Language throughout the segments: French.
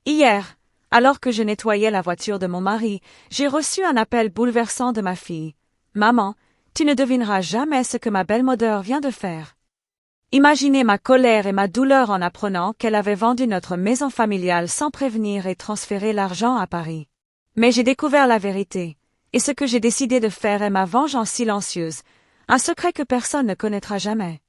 Hier, alors que je nettoyais la voiture de mon mari, j'ai reçu un appel bouleversant de ma fille. « Maman, tu ne devineras jamais ce que ma belle Mother vient de faire. » Imaginez ma colère et ma douleur en apprenant qu'elle avait vendu notre maison familiale sans prévenir et transféré l'argent à Paris. Mais j'ai découvert la vérité, et ce que j'ai décidé de faire est ma vengeance silencieuse, un secret que personne ne connaîtra jamais.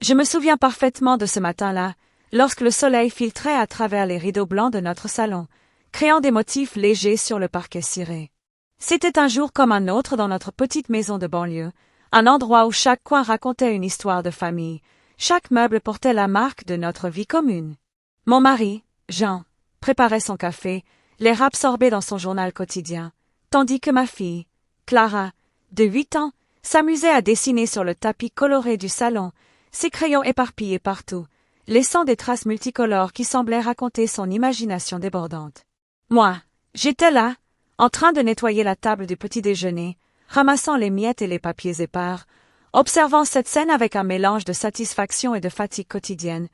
Je me souviens parfaitement de ce matin-là, lorsque le soleil filtrait à travers les rideaux blancs de notre salon, créant des motifs légers sur le parquet ciré. C'était un jour comme un autre dans notre petite maison de banlieue, un endroit où chaque coin racontait une histoire de famille, chaque meuble portait la marque de notre vie commune. Mon mari, Jean, préparait son café, l'air absorbé dans son journal quotidien, tandis que ma fille, Clara, de 8 ans, s'amusait à dessiner sur le tapis coloré du salon, ses crayons éparpillés partout, laissant des traces multicolores qui semblaient raconter son imagination débordante. Moi, j'étais là, en train de nettoyer la table du petit déjeuner, ramassant les miettes et les papiers épars, observant cette scène avec un mélange de satisfaction et de fatigue quotidienne,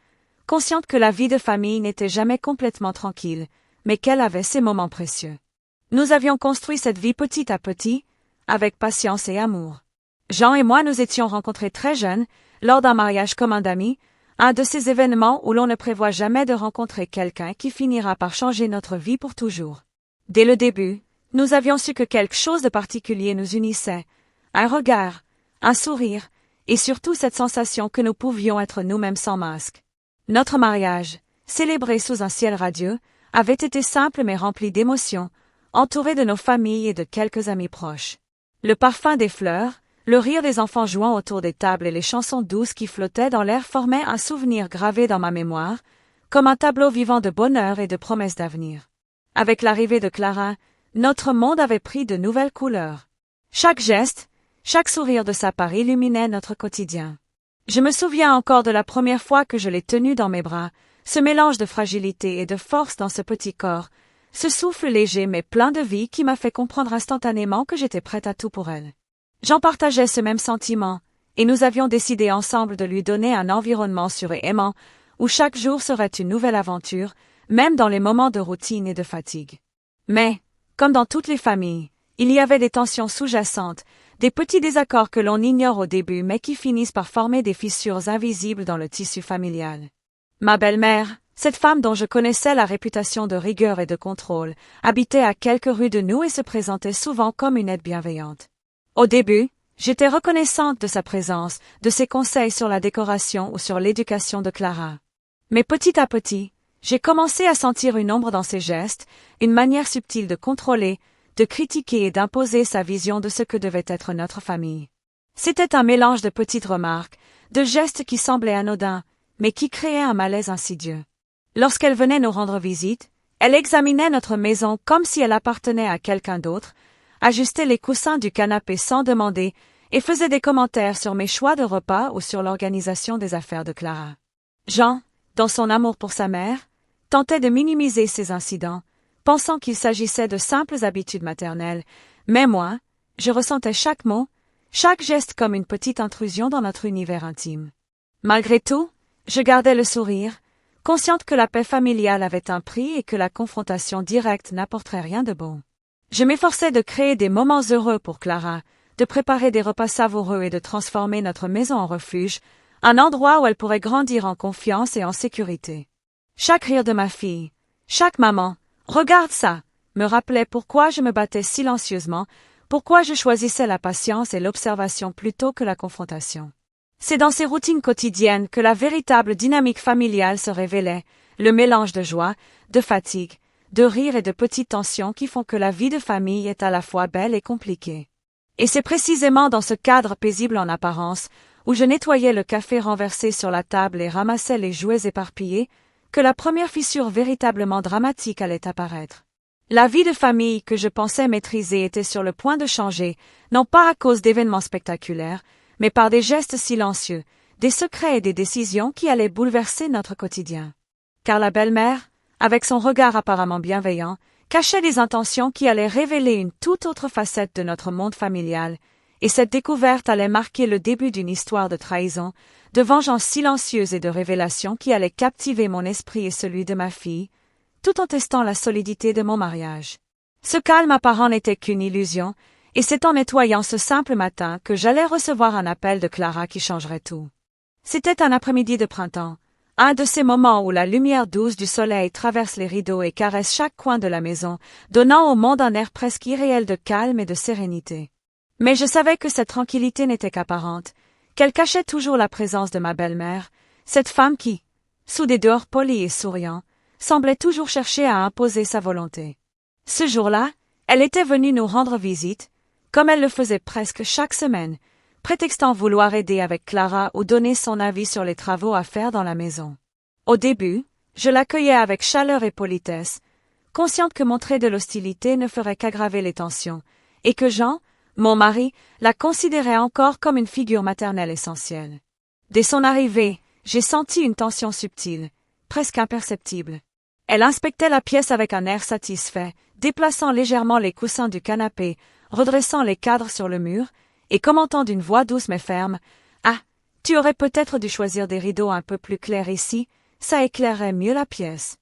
consciente que la vie de famille n'était jamais complètement tranquille, mais qu'elle avait ses moments précieux. Nous avions construit cette vie petit à petit, avec patience et amour. Jean et moi nous étions rencontrés très jeunes, lors d'un mariage commun d'amis, un de ces événements où l'on ne prévoit jamais de rencontrer quelqu'un qui finira par changer notre vie pour toujours. Dès le début, nous avions su que quelque chose de particulier nous unissait, un regard, un sourire, et surtout cette sensation que nous pouvions être nous-mêmes sans masque. Notre mariage, célébré sous un ciel radieux, avait été simple mais rempli d'émotions, entouré de nos familles et de quelques amis proches. Le parfum des fleurs, le rire des enfants jouant autour des tables et les chansons douces qui flottaient dans l'air formaient un souvenir gravé dans ma mémoire, comme un tableau vivant de bonheur et de promesses d'avenir. Avec l'arrivée de Clara, notre monde avait pris de nouvelles couleurs. Chaque geste, chaque sourire de sa part illuminait notre quotidien. Je me souviens encore de la première fois que je l'ai tenue dans mes bras, ce mélange de fragilité et de force dans ce petit corps, ce souffle léger mais plein de vie qui m'a fait comprendre instantanément que j'étais prête à tout pour elle. J'en partageais ce même sentiment, et nous avions décidé ensemble de lui donner un environnement sûr et aimant, où chaque jour serait une nouvelle aventure, même dans les moments de routine et de fatigue. Mais, comme dans toutes les familles, il y avait des tensions sous-jacentes, des petits désaccords que l'on ignore au début mais qui finissent par former des fissures invisibles dans le tissu familial. Ma belle-mère, cette femme dont je connaissais la réputation de rigueur et de contrôle, habitait à quelques rues de nous et se présentait souvent comme une aide bienveillante. Au début, j'étais reconnaissante de sa présence, de ses conseils sur la décoration ou sur l'éducation de Clara. Mais petit à petit, j'ai commencé à sentir une ombre dans ses gestes, une manière subtile de contrôler, de critiquer et d'imposer sa vision de ce que devait être notre famille. C'était un mélange de petites remarques, de gestes qui semblaient anodins, mais qui créaient un malaise insidieux. Lorsqu'elle venait nous rendre visite, elle examinait notre maison comme si elle appartenait à quelqu'un d'autre, ajustait les coussins du canapé sans demander et faisait des commentaires sur mes choix de repas ou sur l'organisation des affaires de Clara. Jean, dans son amour pour sa mère, tentait de minimiser ces incidents, pensant qu'il s'agissait de simples habitudes maternelles, mais moi, je ressentais chaque mot, chaque geste comme une petite intrusion dans notre univers intime. Malgré tout, je gardais le sourire, consciente que la paix familiale avait un prix et que la confrontation directe n'apporterait rien de bon. Je m'efforçais de créer des moments heureux pour Clara, de préparer des repas savoureux et de transformer notre maison en refuge, un endroit où elle pourrait grandir en confiance et en sécurité. Chaque rire de ma fille, chaque maman, regarde ça, me rappelait pourquoi je me battais silencieusement, pourquoi je choisissais la patience et l'observation plutôt que la confrontation. C'est dans ces routines quotidiennes que la véritable dynamique familiale se révélait, le mélange de joie, de fatigue, de rire et de petites tensions qui font que la vie de famille est à la fois belle et compliquée. Et c'est précisément dans ce cadre paisible en apparence, où je nettoyais le café renversé sur la table et ramassais les jouets éparpillés, que la première fissure véritablement dramatique allait apparaître. La vie de famille que je pensais maîtriser était sur le point de changer, non pas à cause d'événements spectaculaires, mais par des gestes silencieux, des secrets et des décisions qui allaient bouleverser notre quotidien. Car la belle-mère, avec son regard apparemment bienveillant, cachait des intentions qui allaient révéler une toute autre facette de notre monde familial, et cette découverte allait marquer le début d'une histoire de trahison, de vengeance silencieuse et de révélation qui allait captiver mon esprit et celui de ma fille, tout en testant la solidité de mon mariage. Ce calme apparent n'était qu'une illusion, et c'est en nettoyant ce simple matin que j'allais recevoir un appel de Clara qui changerait tout. C'était un après-midi de printemps, un de ces moments où la lumière douce du soleil traverse les rideaux et caresse chaque coin de la maison, donnant au monde un air presque irréel de calme et de sérénité. Mais je savais que cette tranquillité n'était qu'apparente, qu'elle cachait toujours la présence de ma belle-mère, cette femme qui, sous des dehors polis et souriants, semblait toujours chercher à imposer sa volonté. Ce jour-là, elle était venue nous rendre visite, comme elle le faisait presque chaque semaine, prétextant vouloir aider avec Clara ou donner son avis sur les travaux à faire dans la maison. Au début, je l'accueillais avec chaleur et politesse, consciente que montrer de l'hostilité ne ferait qu'aggraver les tensions, et que Jean, mon mari, la considérait encore comme une figure maternelle essentielle. Dès son arrivée, j'ai senti une tension subtile, presque imperceptible. Elle inspectait la pièce avec un air satisfait, déplaçant légèrement les coussins du canapé, redressant les cadres sur le mur, et commentant d'une voix douce mais ferme, « Ah, tu aurais peut-être dû choisir des rideaux un peu plus clairs ici, ça éclairerait mieux la pièce. »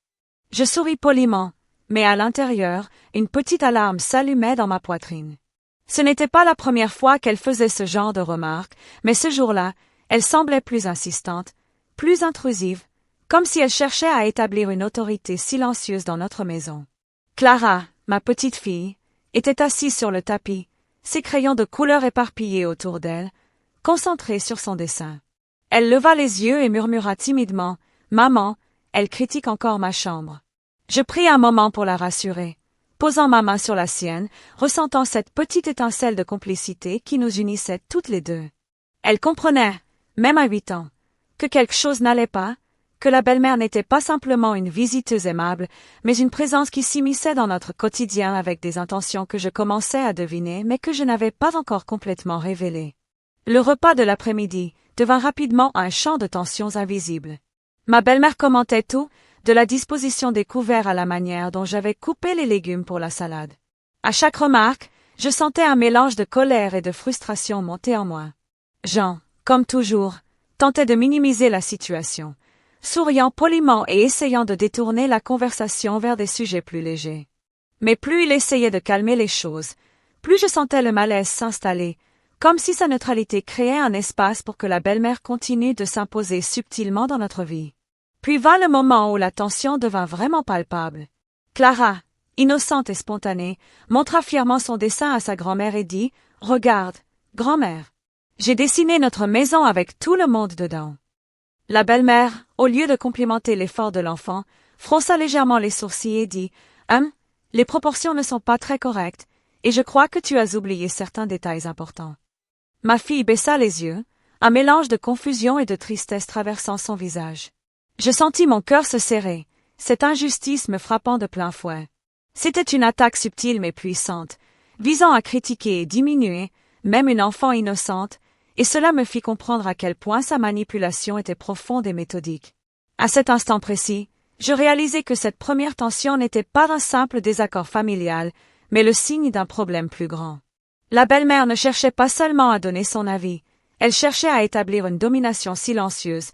Je souris poliment, mais à l'intérieur, une petite alarme s'allumait dans ma poitrine. Ce n'était pas la première fois qu'elle faisait ce genre de remarques, mais ce jour-là, elle semblait plus insistante, plus intrusive, comme si elle cherchait à établir une autorité silencieuse dans notre maison. Clara, ma petite fille, était assise sur le tapis, ses crayons de couleur éparpillés autour d'elle, concentrée sur son dessin. Elle leva les yeux et murmura timidement, « Maman, elle critique encore ma chambre. » Je pris un moment pour la rassurer, posant ma main sur la sienne, ressentant cette petite étincelle de complicité qui nous unissait toutes les deux. Elle comprenait, même à 8 ans, que quelque chose n'allait pas, que la belle-mère n'était pas simplement une visiteuse aimable, mais une présence qui s'immisçait dans notre quotidien avec des intentions que je commençais à deviner mais que je n'avais pas encore complètement révélées. Le repas de l'après-midi devint rapidement un champ de tensions invisibles. Ma belle-mère commentait tout, de la disposition des couverts à la manière dont j'avais coupé les légumes pour la salade. À chaque remarque, je sentais un mélange de colère et de frustration monter en moi. Jean, comme toujours, tentait de minimiser la situation, souriant poliment et essayant de détourner la conversation vers des sujets plus légers. Mais plus il essayait de calmer les choses, plus je sentais le malaise s'installer, comme si sa neutralité créait un espace pour que la belle-mère continue de s'imposer subtilement dans notre vie. Puis vint le moment où la tension devint vraiment palpable. Clara, innocente et spontanée, montra fièrement son dessin à sa grand-mère et dit « Regarde, grand-mère, j'ai dessiné notre maison avec tout le monde dedans. » La belle-mère, au lieu de complimenter l'effort de l'enfant, fronça légèrement les sourcils et dit « les proportions ne sont pas très correctes, et je crois que tu as oublié certains détails importants. » Ma fille baissa les yeux, un mélange de confusion et de tristesse traversant son visage. Je sentis mon cœur se serrer, cette injustice me frappant de plein fouet. C'était une attaque subtile mais puissante, visant à critiquer et diminuer, même une enfant innocente, et cela me fit comprendre à quel point sa manipulation était profonde et méthodique. À cet instant précis, je réalisai que cette première tension n'était pas un simple désaccord familial, mais le signe d'un problème plus grand. La belle-mère ne cherchait pas seulement à donner son avis, elle cherchait à établir une domination silencieuse,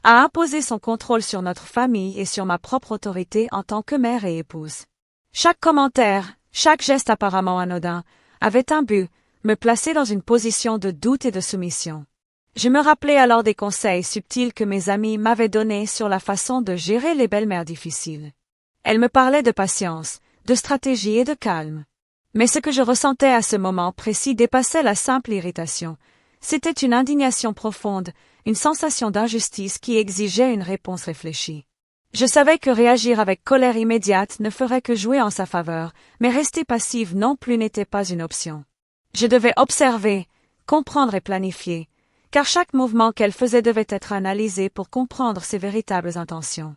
à imposer son contrôle sur notre famille et sur ma propre autorité en tant que mère et épouse. Chaque commentaire, chaque geste apparemment anodin, avait un but, me placer dans une position de doute et de soumission. Je me rappelais alors des conseils subtils que mes amis m'avaient donnés sur la façon de gérer les belles-mères difficiles. Elles me parlaient de patience, de stratégie et de calme. Mais ce que je ressentais à ce moment précis dépassait la simple irritation. C'était une indignation profonde, une sensation d'injustice qui exigeait une réponse réfléchie. Je savais que réagir avec colère immédiate ne ferait que jouer en sa faveur, mais rester passive non plus n'était pas une option. Je devais observer, comprendre et planifier, car chaque mouvement qu'elle faisait devait être analysé pour comprendre ses véritables intentions.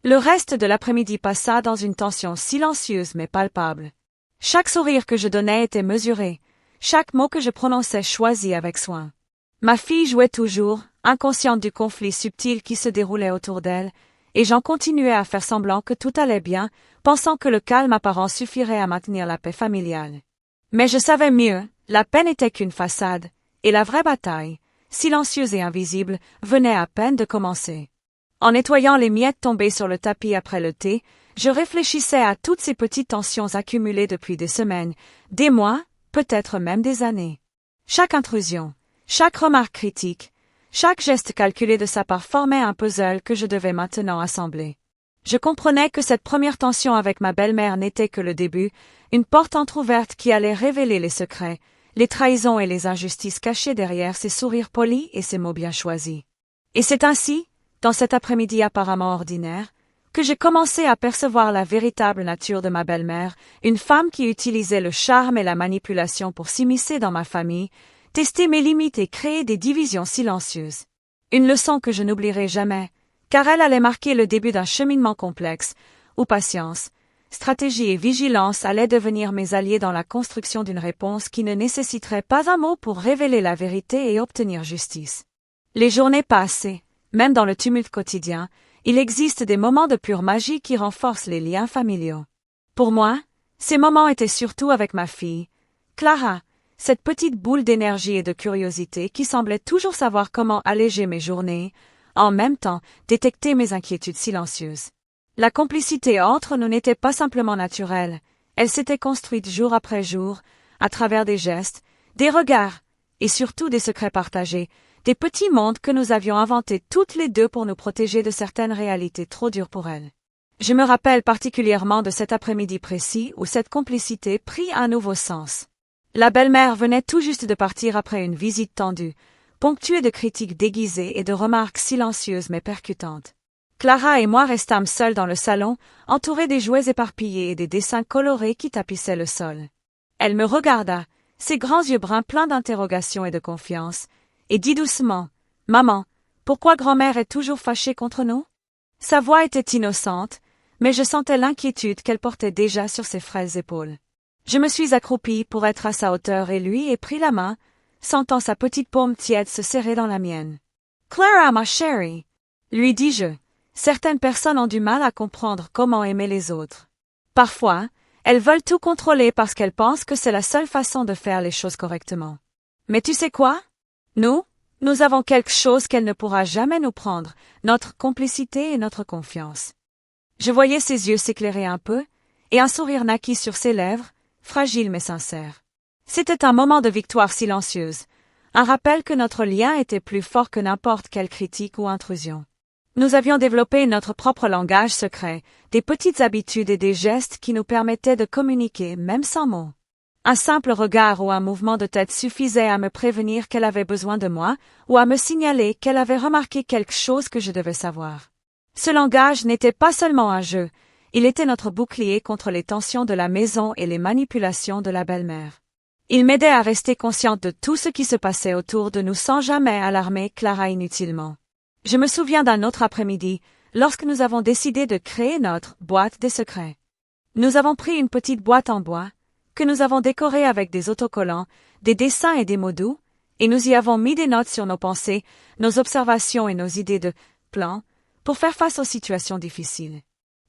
Le reste de l'après-midi passa dans une tension silencieuse mais palpable. Chaque sourire que je donnais était mesuré, chaque mot que je prononçais choisi avec soin. Ma fille jouait toujours, inconsciente du conflit subtil qui se déroulait autour d'elle, et j'en continuais à faire semblant que tout allait bien, pensant que le calme apparent suffirait à maintenir la paix familiale. Mais je savais mieux, la paix n'était qu'une façade, et la vraie bataille, silencieuse et invisible, venait à peine de commencer. En nettoyant les miettes tombées sur le tapis après le thé, Je réfléchissais à toutes ces petites tensions accumulées depuis des semaines, des mois, peut-être même des années. Chaque intrusion, chaque remarque critique, chaque geste calculé de sa part formait un puzzle que je devais maintenant assembler. Je comprenais que cette première tension avec ma belle-mère n'était que le début, une porte entr'ouverte qui allait révéler les secrets, les trahisons et les injustices cachées derrière ses sourires polis et ses mots bien choisis. Et c'est ainsi, dans cet après-midi apparemment ordinaire, que j'ai commencé à percevoir la véritable nature de ma belle-mère, une femme qui utilisait le charme et la manipulation pour s'immiscer dans ma famille, tester mes limites et créer des divisions silencieuses. Une leçon que je n'oublierai jamais, car elle allait marquer le début d'un cheminement complexe, où patience, stratégie et vigilance allaient devenir mes alliés dans la construction d'une réponse qui ne nécessiterait pas un mot pour révéler la vérité et obtenir justice. Les journées passées, même dans le tumulte quotidien, il existe des moments de pure magie qui renforcent les liens familiaux. Pour moi, ces moments étaient surtout avec ma fille, Clara, cette petite boule d'énergie et de curiosité qui semblait toujours savoir comment alléger mes journées, en même temps détecter mes inquiétudes silencieuses. La complicité entre nous n'était pas simplement naturelle, elle s'était construite jour après jour, à travers des gestes, des regards, et surtout des secrets partagés, des petits mondes que nous avions inventés toutes les deux pour nous protéger de certaines réalités trop dures pour elles. Je me rappelle particulièrement de cet après-midi précis où cette complicité prit un nouveau sens. La belle-mère venait tout juste de partir après une visite tendue, ponctuée de critiques déguisées et de remarques silencieuses mais percutantes. Clara et moi restâmes seuls dans le salon, entourés des jouets éparpillés et des dessins colorés qui tapissaient le sol. Elle me regarda, ses grands yeux bruns pleins d'interrogation et de confiance, et dit doucement, « Maman, pourquoi grand-mère est toujours fâchée contre nous ?» Sa voix était innocente, mais je sentais l'inquiétude qu'elle portait déjà sur ses frêles épaules. Je me suis accroupie pour être à sa hauteur et lui ai pris la main, sentant sa petite paume tiède se serrer dans la mienne. « Clara, ma chérie !» lui dis-je. Certaines personnes ont du mal à comprendre comment aimer les autres. Parfois, elles veulent tout contrôler parce qu'elles pensent que c'est la seule façon de faire les choses correctement. Mais tu sais quoi? Nous avons quelque chose qu'elle ne pourra jamais nous prendre, notre complicité et notre confiance. Je voyais ses yeux s'éclairer un peu, et un sourire naquit sur ses lèvres, fragile mais sincère. C'était un moment de victoire silencieuse, un rappel que notre lien était plus fort que n'importe quelle critique ou intrusion. Nous avions développé notre propre langage secret, des petites habitudes et des gestes qui nous permettaient de communiquer même sans mots. Un simple regard ou un mouvement de tête suffisait à me prévenir qu'elle avait besoin de moi ou à me signaler qu'elle avait remarqué quelque chose que je devais savoir. Ce langage n'était pas seulement un jeu, il était notre bouclier contre les tensions de la maison et les manipulations de la belle-mère. Il m'aidait à rester consciente de tout ce qui se passait autour de nous sans jamais alarmer Clara inutilement. Je me souviens d'un autre après-midi, lorsque nous avons décidé de créer notre boîte des secrets. Nous avons pris une petite boîte en bois, que nous avons décorée avec des autocollants, des dessins et des mots doux, et nous y avons mis des notes sur nos pensées, nos observations et nos idées de plans, pour faire face aux situations difficiles.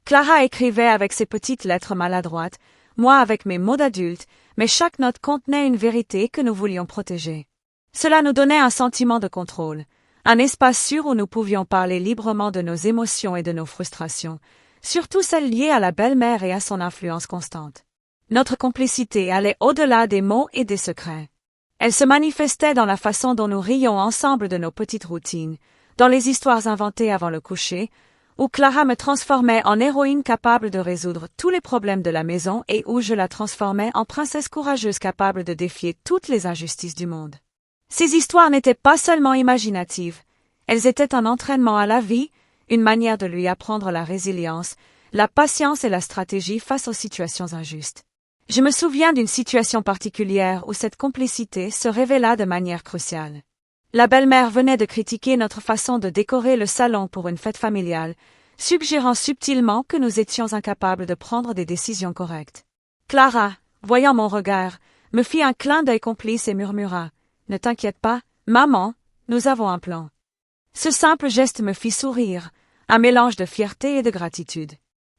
Clara écrivait avec ses petites lettres maladroites, moi avec mes mots d'adulte, mais chaque note contenait une vérité que nous voulions protéger. Cela nous donnait un sentiment de contrôle, un espace sûr où nous pouvions parler librement de nos émotions et de nos frustrations, surtout celles liées à la belle-mère et à son influence constante. Notre complicité allait au-delà des mots et des secrets. Elle se manifestait dans la façon dont nous rions ensemble de nos petites routines, dans les histoires inventées avant le coucher, où Clara me transformait en héroïne capable de résoudre tous les problèmes de la maison et où je la transformais en princesse courageuse capable de défier toutes les injustices du monde. Ces histoires n'étaient pas seulement imaginatives, elles étaient un entraînement à la vie, une manière de lui apprendre la résilience, la patience et la stratégie face aux situations injustes. Je me souviens d'une situation particulière où cette complicité se révéla de manière cruciale. La belle-mère venait de critiquer notre façon de décorer le salon pour une fête familiale, suggérant subtilement que nous étions incapables de prendre des décisions correctes. Clara, voyant mon regard, me fit un clin d'œil complice et murmura « Ne t'inquiète pas, maman, nous avons un plan ». Ce simple geste me fit sourire, un mélange de fierté et de gratitude.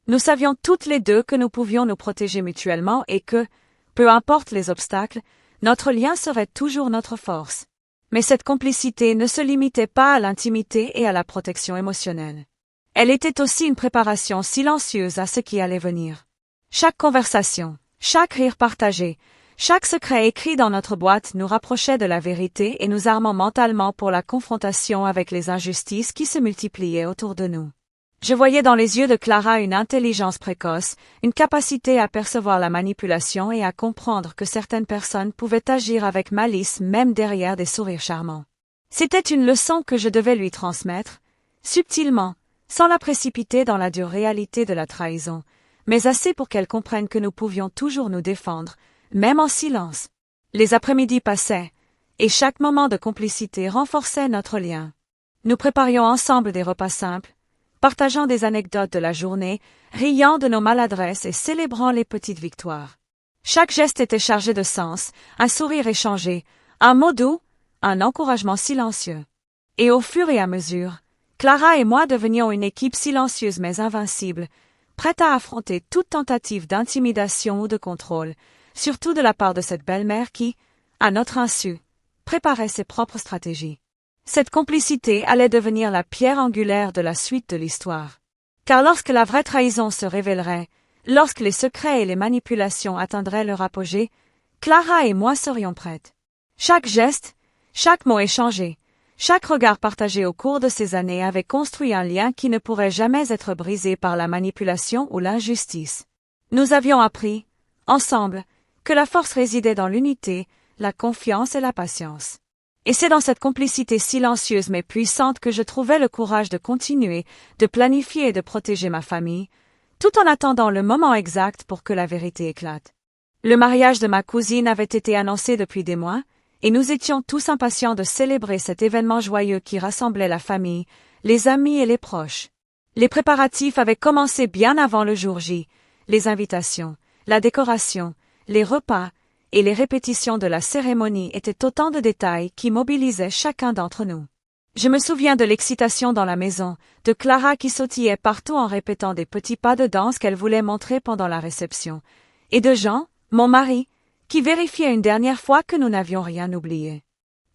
Nous savions toutes les deux que nous pouvions nous protéger mutuellement et que, peu importe les obstacles, notre lien serait toujours notre force. Mais cette complicité ne se limitait pas à l'intimité et à la protection émotionnelle. Elle était aussi une préparation silencieuse à ce qui allait venir. Chaque conversation, chaque rire partagé, chaque secret écrit dans notre boîte nous rapprochait de la vérité et nous armant mentalement pour la confrontation avec les injustices qui se multipliaient autour de nous. Je voyais dans les yeux de Clara une intelligence précoce, une capacité à percevoir la manipulation et à comprendre que certaines personnes pouvaient agir avec malice même derrière des sourires charmants. C'était une leçon que je devais lui transmettre, subtilement, sans la précipiter dans la dure réalité de la trahison, mais assez pour qu'elle comprenne que nous pouvions toujours nous défendre, même en silence. Les après-midi passaient, et chaque moment de complicité renforçait notre lien. Nous préparions ensemble des repas simples, partageant des anecdotes de la journée, riant de nos maladresses et célébrant les petites victoires. Chaque geste était chargé de sens, un sourire échangé, un mot doux, un encouragement silencieux. Et au fur et à mesure, Clara et moi devenions une équipe silencieuse mais invincible, prête à affronter toute tentative d'intimidation ou de contrôle, surtout de la part de cette belle-mère qui, à notre insu, préparait ses propres stratégies. Cette complicité allait devenir la pierre angulaire de la suite de l'histoire. Car lorsque la vraie trahison se révélerait, lorsque les secrets et les manipulations atteindraient leur apogée, Clara et moi serions prêtes. Chaque geste, chaque mot échangé, chaque regard partagé au cours de ces années avait construit un lien qui ne pourrait jamais être brisé par la manipulation ou l'injustice. Nous avions appris, ensemble, que la force résidait dans l'unité, la confiance et la patience. Et c'est dans cette complicité silencieuse mais puissante que je trouvais le courage de continuer, de planifier et de protéger ma famille, tout en attendant le moment exact pour que la vérité éclate. Le mariage de ma cousine avait été annoncé depuis des mois, et nous étions tous impatients de célébrer cet événement joyeux qui rassemblait la famille, les amis et les proches. Les préparatifs avaient commencé bien avant le jour J, les invitations, la décoration, les repas, et les répétitions de la cérémonie étaient autant de détails qui mobilisaient chacun d'entre nous. Je me souviens de l'excitation dans la maison, de Clara qui sautillait partout en répétant des petits pas de danse qu'elle voulait montrer pendant la réception, et de Jean, mon mari, qui vérifiait une dernière fois que nous n'avions rien oublié.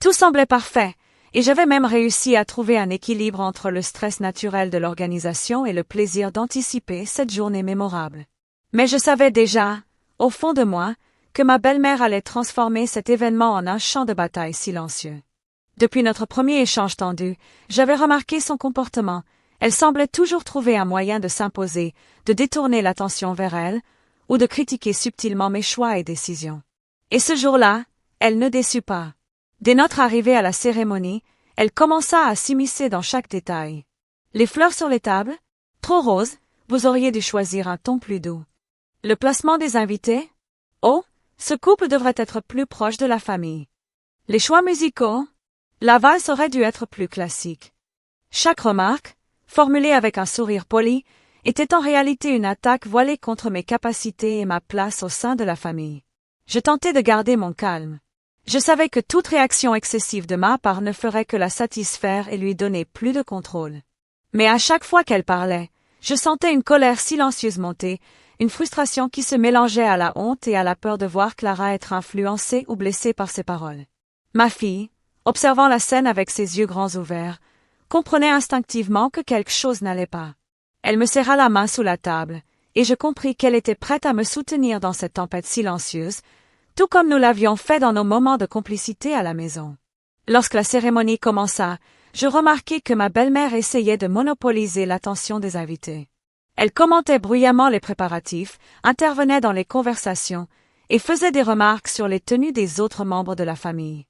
Tout semblait parfait, et j'avais même réussi à trouver un équilibre entre le stress naturel de l'organisation et le plaisir d'anticiper cette journée mémorable. Mais je savais déjà, au fond de moi, que ma belle-mère allait transformer cet événement en un champ de bataille silencieux. Depuis notre premier échange tendu, j'avais remarqué son comportement. Elle semblait toujours trouver un moyen de s'imposer, de détourner l'attention vers elle, ou de critiquer subtilement mes choix et décisions. Et ce jour-là, elle ne déçut pas. Dès notre arrivée à la cérémonie, elle commença à s'immiscer dans chaque détail. Les fleurs sur les tables? Trop roses, vous auriez dû choisir un ton plus doux. Le placement des invités? Oh, ce couple devrait être plus proche de la famille. Les choix musicaux? La valse aurait dû être plus classique. Chaque remarque, formulée avec un sourire poli, était en réalité une attaque voilée contre mes capacités et ma place au sein de la famille. Je tentais de garder mon calme. Je savais que toute réaction excessive de ma part ne ferait que la satisfaire et lui donner plus de contrôle. Mais à chaque fois qu'elle parlait, je sentais une colère silencieuse monter, une frustration qui se mélangeait à la honte et à la peur de voir Clara être influencée ou blessée par ses paroles. Ma fille, observant la scène avec ses yeux grands ouverts, comprenait instinctivement que quelque chose n'allait pas. Elle me serra la main sous la table, et je compris qu'elle était prête à me soutenir dans cette tempête silencieuse, tout comme nous l'avions fait dans nos moments de complicité à la maison. Lorsque la cérémonie commença, je remarquai que ma belle-mère essayait de monopoliser l'attention des invités. Elle commentait bruyamment les préparatifs, intervenait dans les conversations, et faisait des remarques sur les tenues des autres membres de la famille.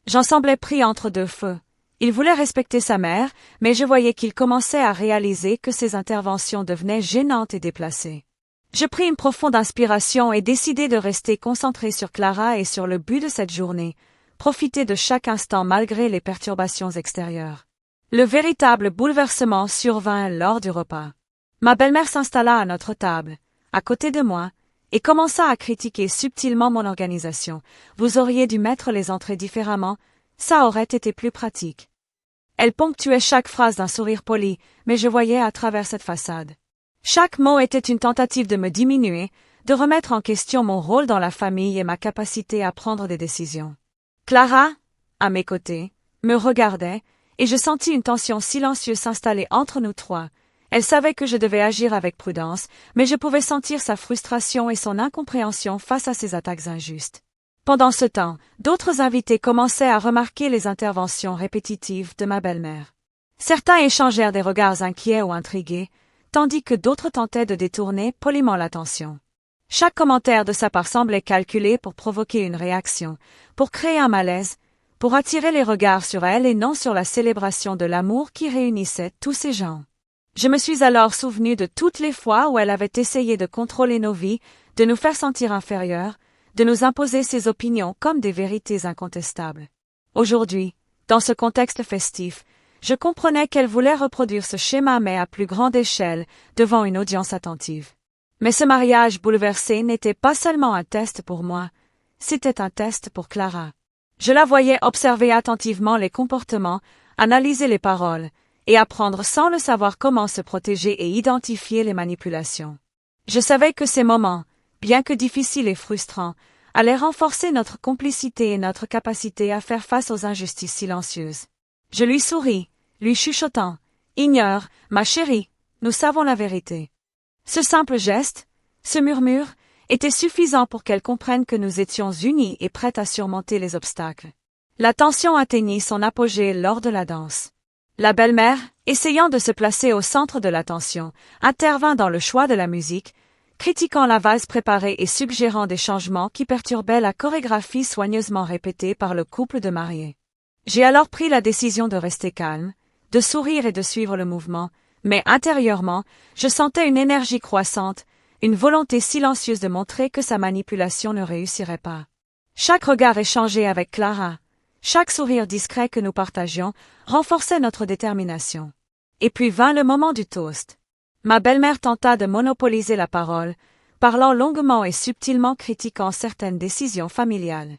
J'en semblais pris entre deux feux. Il voulait respecter sa mère, mais je voyais qu'il commençait à réaliser que ses interventions devenaient gênantes et déplacées. Je pris une profonde inspiration et décidai de rester concentré sur Clara et sur le but de cette journée, profiter de chaque instant malgré les perturbations extérieures. Le véritable bouleversement survint lors du repas. Ma belle-mère s'installa à notre table, à côté de moi, et commença à critiquer subtilement mon organisation. Vous auriez dû mettre les entrées différemment, ça aurait été plus pratique. Elle ponctuait chaque phrase d'un sourire poli, mais je voyais à travers cette façade. Chaque mot était une tentative de me diminuer, de remettre en question mon rôle dans la famille et ma capacité à prendre des décisions. Clara, à mes côtés, me regardait, et je sentis une tension silencieuse s'installer entre nous trois, Elle savait que je devais agir avec prudence, mais je pouvais sentir sa frustration et son incompréhension face à ces attaques injustes. Pendant ce temps, d'autres invités commençaient à remarquer les interventions répétitives de ma belle-mère. Certains échangèrent des regards inquiets ou intrigués, tandis que d'autres tentaient de détourner poliment l'attention. Chaque commentaire de sa part semblait calculé pour provoquer une réaction, pour créer un malaise, pour attirer les regards sur elle et non sur la célébration de l'amour qui réunissait tous ces gens. Je me suis alors souvenu de toutes les fois où elle avait essayé de contrôler nos vies, de nous faire sentir inférieurs, de nous imposer ses opinions comme des vérités incontestables. Aujourd'hui, dans ce contexte festif, je comprenais qu'elle voulait reproduire ce schéma mais à plus grande échelle, devant une audience attentive. Mais ce mariage bouleversé n'était pas seulement un test pour moi, c'était un test pour Clara. Je la voyais observer attentivement les comportements, analyser les paroles, et apprendre sans le savoir comment se protéger et identifier les manipulations. Je savais que ces moments, bien que difficiles et frustrants, allaient renforcer notre complicité et notre capacité à faire face aux injustices silencieuses. Je lui souris, lui chuchotant, « Ignore, ma chérie, nous savons la vérité. » Ce simple geste, ce murmure, était suffisant pour qu'elle comprenne que nous étions unis et prêts à surmonter les obstacles. La tension atteignit son apogée lors de la danse. La belle-mère, essayant de se placer au centre de l'attention, intervint dans le choix de la musique, critiquant la valse préparée et suggérant des changements qui perturbaient la chorégraphie soigneusement répétée par le couple de mariés. J'ai alors pris la décision de rester calme, de sourire et de suivre le mouvement, mais intérieurement, je sentais une énergie croissante, une volonté silencieuse de montrer que sa manipulation ne réussirait pas. Chaque regard échangé avec Clara, chaque sourire discret que nous partagions, renforçait notre détermination. Et puis vint le moment du toast. Ma belle-mère tenta de monopoliser la parole, parlant longuement et subtilement critiquant certaines décisions familiales.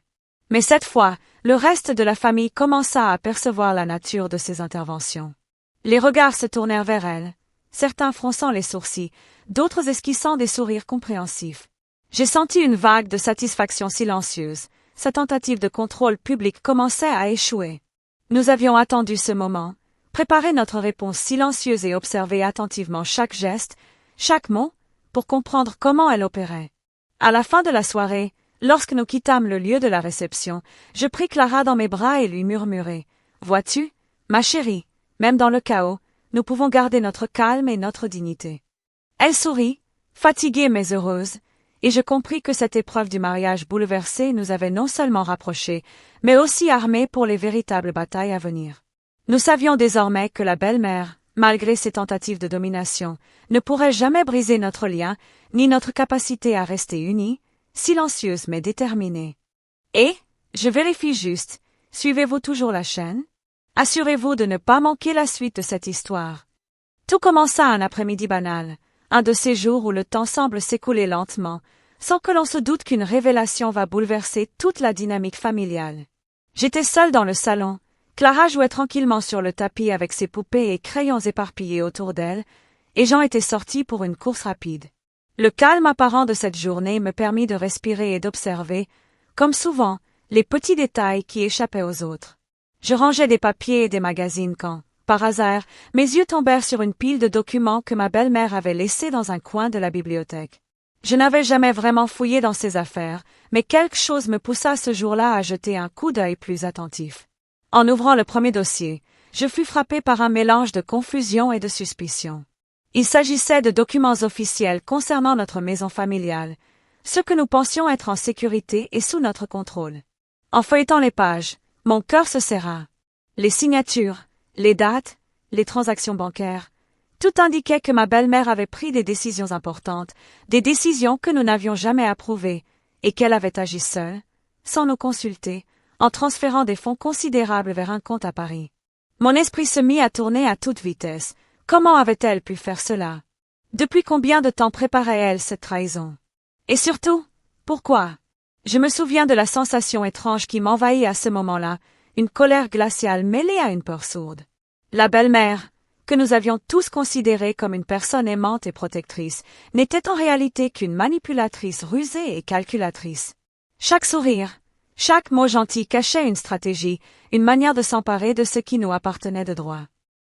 Mais cette fois, le reste de la famille commença à apercevoir la nature de ces interventions. Les regards se tournèrent vers elle, certains fronçant les sourcils, d'autres esquissant des sourires compréhensifs. J'ai senti une vague de satisfaction silencieuse, sa tentative de contrôle public commençait à échouer. Nous avions attendu ce moment, préparé notre réponse silencieuse et observé attentivement chaque geste, chaque mot, pour comprendre comment elle opérait. À la fin de la soirée, lorsque nous quittâmes le lieu de la réception, je pris Clara dans mes bras et lui murmurai « Vois-tu, ma chérie, même dans le chaos, nous pouvons garder notre calme et notre dignité. » Elle sourit, fatiguée mais heureuse, et je compris que cette épreuve du mariage bouleversé nous avait non seulement rapprochés, mais aussi armés pour les véritables batailles à venir. Nous savions désormais que la belle-mère, malgré ses tentatives de domination, ne pourrait jamais briser notre lien, ni notre capacité à rester unis, silencieuse mais déterminée. Et, je vérifie juste, suivez-vous toujours la chaîne? Assurez-vous de ne pas manquer la suite de cette histoire. Tout commença un après-midi banal, un de ces jours où le temps semble s'écouler lentement, sans que l'on se doute qu'une révélation va bouleverser toute la dynamique familiale. J'étais seule dans le salon, Clara jouait tranquillement sur le tapis avec ses poupées et crayons éparpillés autour d'elle, et Jean était sorti pour une course rapide. Le calme apparent de cette journée me permit de respirer et d'observer, comme souvent, les petits détails qui échappaient aux autres. Je rangeais des papiers et des magazines quand, par hasard, mes yeux tombèrent sur une pile de documents que ma belle-mère avait laissés dans un coin de la bibliothèque. Je n'avais jamais vraiment fouillé dans ses affaires, mais quelque chose me poussa ce jour-là à jeter un coup d'œil plus attentif. En ouvrant le premier dossier, je fus frappé par un mélange de confusion et de suspicion. Il s'agissait de documents officiels concernant notre maison familiale, ce que nous pensions être en sécurité et sous notre contrôle. En feuilletant les pages, mon cœur se serra. Les signatures, les dates, les transactions bancaires, tout indiquait que ma belle-mère avait pris des décisions importantes, des décisions que nous n'avions jamais approuvées, et qu'elle avait agi seule, sans nous consulter, en transférant des fonds considérables vers un compte à Paris. Mon esprit se mit à tourner à toute vitesse. Comment avait-elle pu faire cela? Depuis combien de temps préparait-elle cette trahison? Et surtout, pourquoi? Je me souviens de la sensation étrange qui m'envahit à ce moment-là, une colère glaciale mêlée à une peur sourde. La belle-mère, que nous avions tous considérée comme une personne aimante et protectrice, n'était en réalité qu'une manipulatrice rusée et calculatrice. Chaque sourire, chaque mot gentil cachait une stratégie, une manière de s'emparer de ce qui nous appartenait de droit.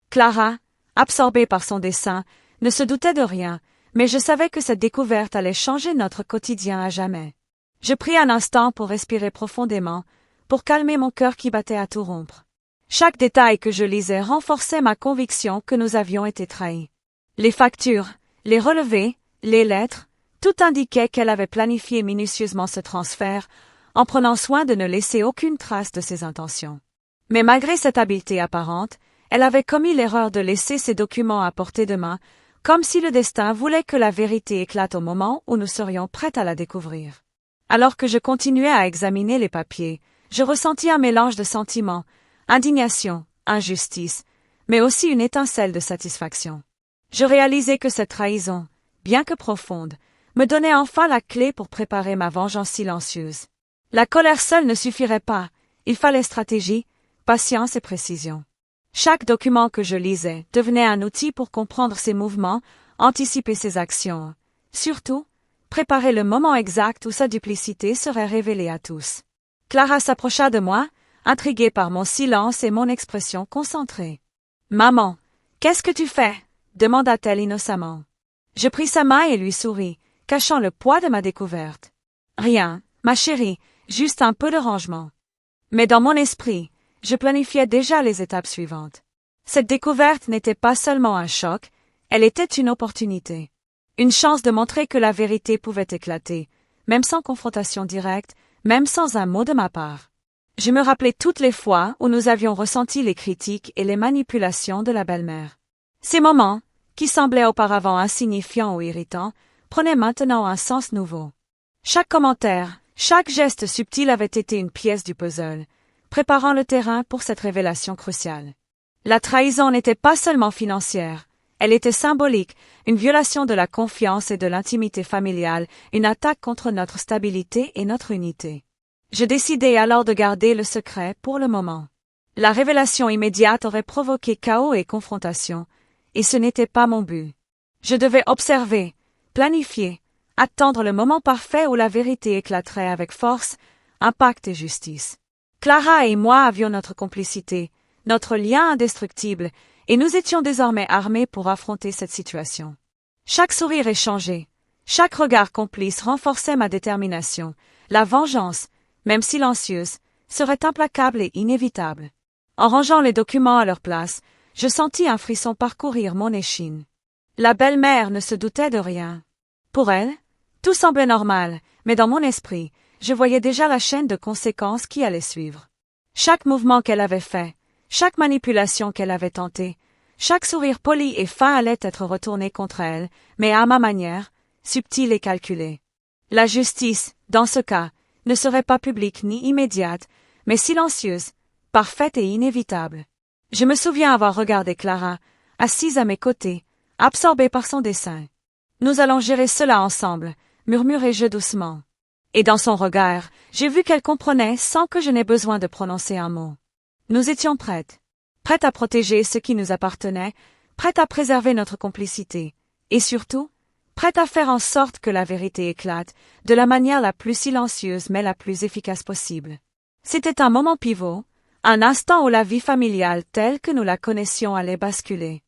Clara, absorbée par son dessein, ne se doutait de rien, mais je savais que cette découverte allait changer notre quotidien à jamais. Je pris un instant pour respirer profondément, pour calmer mon cœur qui battait à tout rompre. Chaque détail que je lisais renforçait ma conviction que nous avions été trahis. Les factures, les relevés, les lettres, tout indiquait qu'elle avait planifié minutieusement ce transfert, en prenant soin de ne laisser aucune trace de ses intentions. Mais malgré cette habileté apparente, elle avait commis l'erreur de laisser ses documents à portée de main, comme si le destin voulait que la vérité éclate au moment où nous serions prêts à la découvrir. Alors que je continuais à examiner les papiers, je ressentis un mélange de sentiments, indignation, injustice, mais aussi une étincelle de satisfaction. Je réalisais que cette trahison, bien que profonde, me donnait enfin la clé pour préparer ma vengeance silencieuse. La colère seule ne suffirait pas, il fallait stratégie, patience et précision. Chaque document que je lisais devenait un outil pour comprendre ses mouvements, anticiper ses actions. Surtout, préparer le moment exact où sa duplicité serait révélée à tous. Clara s'approcha de moi, intriguée par mon silence et mon expression concentrée. « Maman, qu'est-ce que tu fais ?» demanda-t-elle innocemment. Je pris sa main et lui souris, cachant le poids de ma découverte. « Rien, ma chérie, juste un peu de rangement. » Mais dans mon esprit, je planifiais déjà les étapes suivantes. Cette découverte n'était pas seulement un choc, elle était une opportunité. Une chance de montrer que la vérité pouvait éclater, même sans confrontation directe, même sans un mot de ma part. Je me rappelais toutes les fois où nous avions ressenti les critiques et les manipulations de la belle-mère. Ces moments, qui semblaient auparavant insignifiants ou irritants, prenaient maintenant un sens nouveau. Chaque commentaire, chaque geste subtil avait été une pièce du puzzle, préparant le terrain pour cette révélation cruciale. La trahison n'était pas seulement financière, elle était symbolique, une violation de la confiance et de l'intimité familiale, une attaque contre notre stabilité et notre unité. Je décidai alors de garder le secret pour le moment. La révélation immédiate aurait provoqué chaos et confrontation, et ce n'était pas mon but. Je devais observer, planifier, attendre le moment parfait où la vérité éclaterait avec force, impact et justice. Clara et moi avions notre complicité, notre lien indestructible, et nous étions désormais armés pour affronter cette situation. Chaque sourire échangé, chaque regard complice renforçait ma détermination. La vengeance, même silencieuse, serait implacable et inévitable. En rangeant les documents à leur place, je sentis un frisson parcourir mon échine. La belle-mère ne se doutait de rien. Pour elle, tout semblait normal, mais dans mon esprit, je voyais déjà la chaîne de conséquences qui allait suivre. Chaque mouvement qu'elle avait fait, chaque manipulation qu'elle avait tentée, chaque sourire poli et fin allait être retourné contre elle, mais à ma manière, subtile et calculée. La justice, dans ce cas, ne serait pas publique ni immédiate, mais silencieuse, parfaite et inévitable. Je me souviens avoir regardé Clara, assise à mes côtés, absorbée par son dessein. « Nous allons gérer cela ensemble », murmurai-je doucement. Et dans son regard, j'ai vu qu'elle comprenait sans que je n'aie besoin de prononcer un mot. Nous étions prêtes à protéger ce qui nous appartenait, prêtes à préserver notre complicité, et surtout, prêtes à faire en sorte que la vérité éclate, de la manière la plus silencieuse mais la plus efficace possible. C'était un moment pivot, un instant où la vie familiale telle que nous la connaissions allait basculer.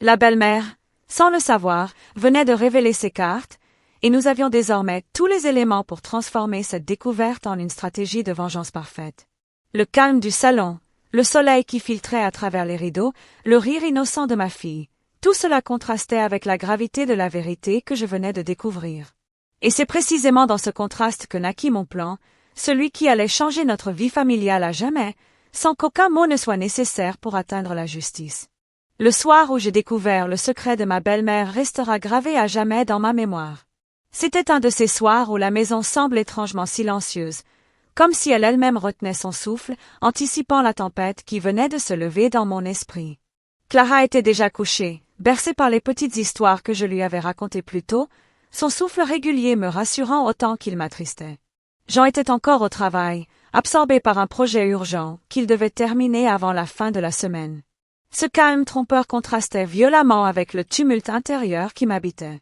La belle-mère, sans le savoir, venait de révéler ses cartes, et nous avions désormais tous les éléments pour transformer cette découverte en une stratégie de vengeance parfaite. Le calme du salon, le soleil qui filtrait à travers les rideaux, le rire innocent de ma fille, tout cela contrastait avec la gravité de la vérité que je venais de découvrir. Et c'est précisément dans ce contraste que naquit mon plan, celui qui allait changer notre vie familiale à jamais, sans qu'aucun mot ne soit nécessaire pour atteindre la justice. Le soir où j'ai découvert le secret de ma belle-mère restera gravé à jamais dans ma mémoire. C'était un de ces soirs où la maison semble étrangement silencieuse, comme si elle elle-même retenait son souffle, anticipant la tempête qui venait de se lever dans mon esprit. Clara était déjà couchée, bercée par les petites histoires que je lui avais racontées plus tôt, son souffle régulier me rassurant autant qu'il m'attristait. Jean était encore au travail, absorbé par un projet urgent qu'il devait terminer avant la fin de la semaine. Ce calme trompeur contrastait violemment avec le tumulte intérieur qui m'habitait.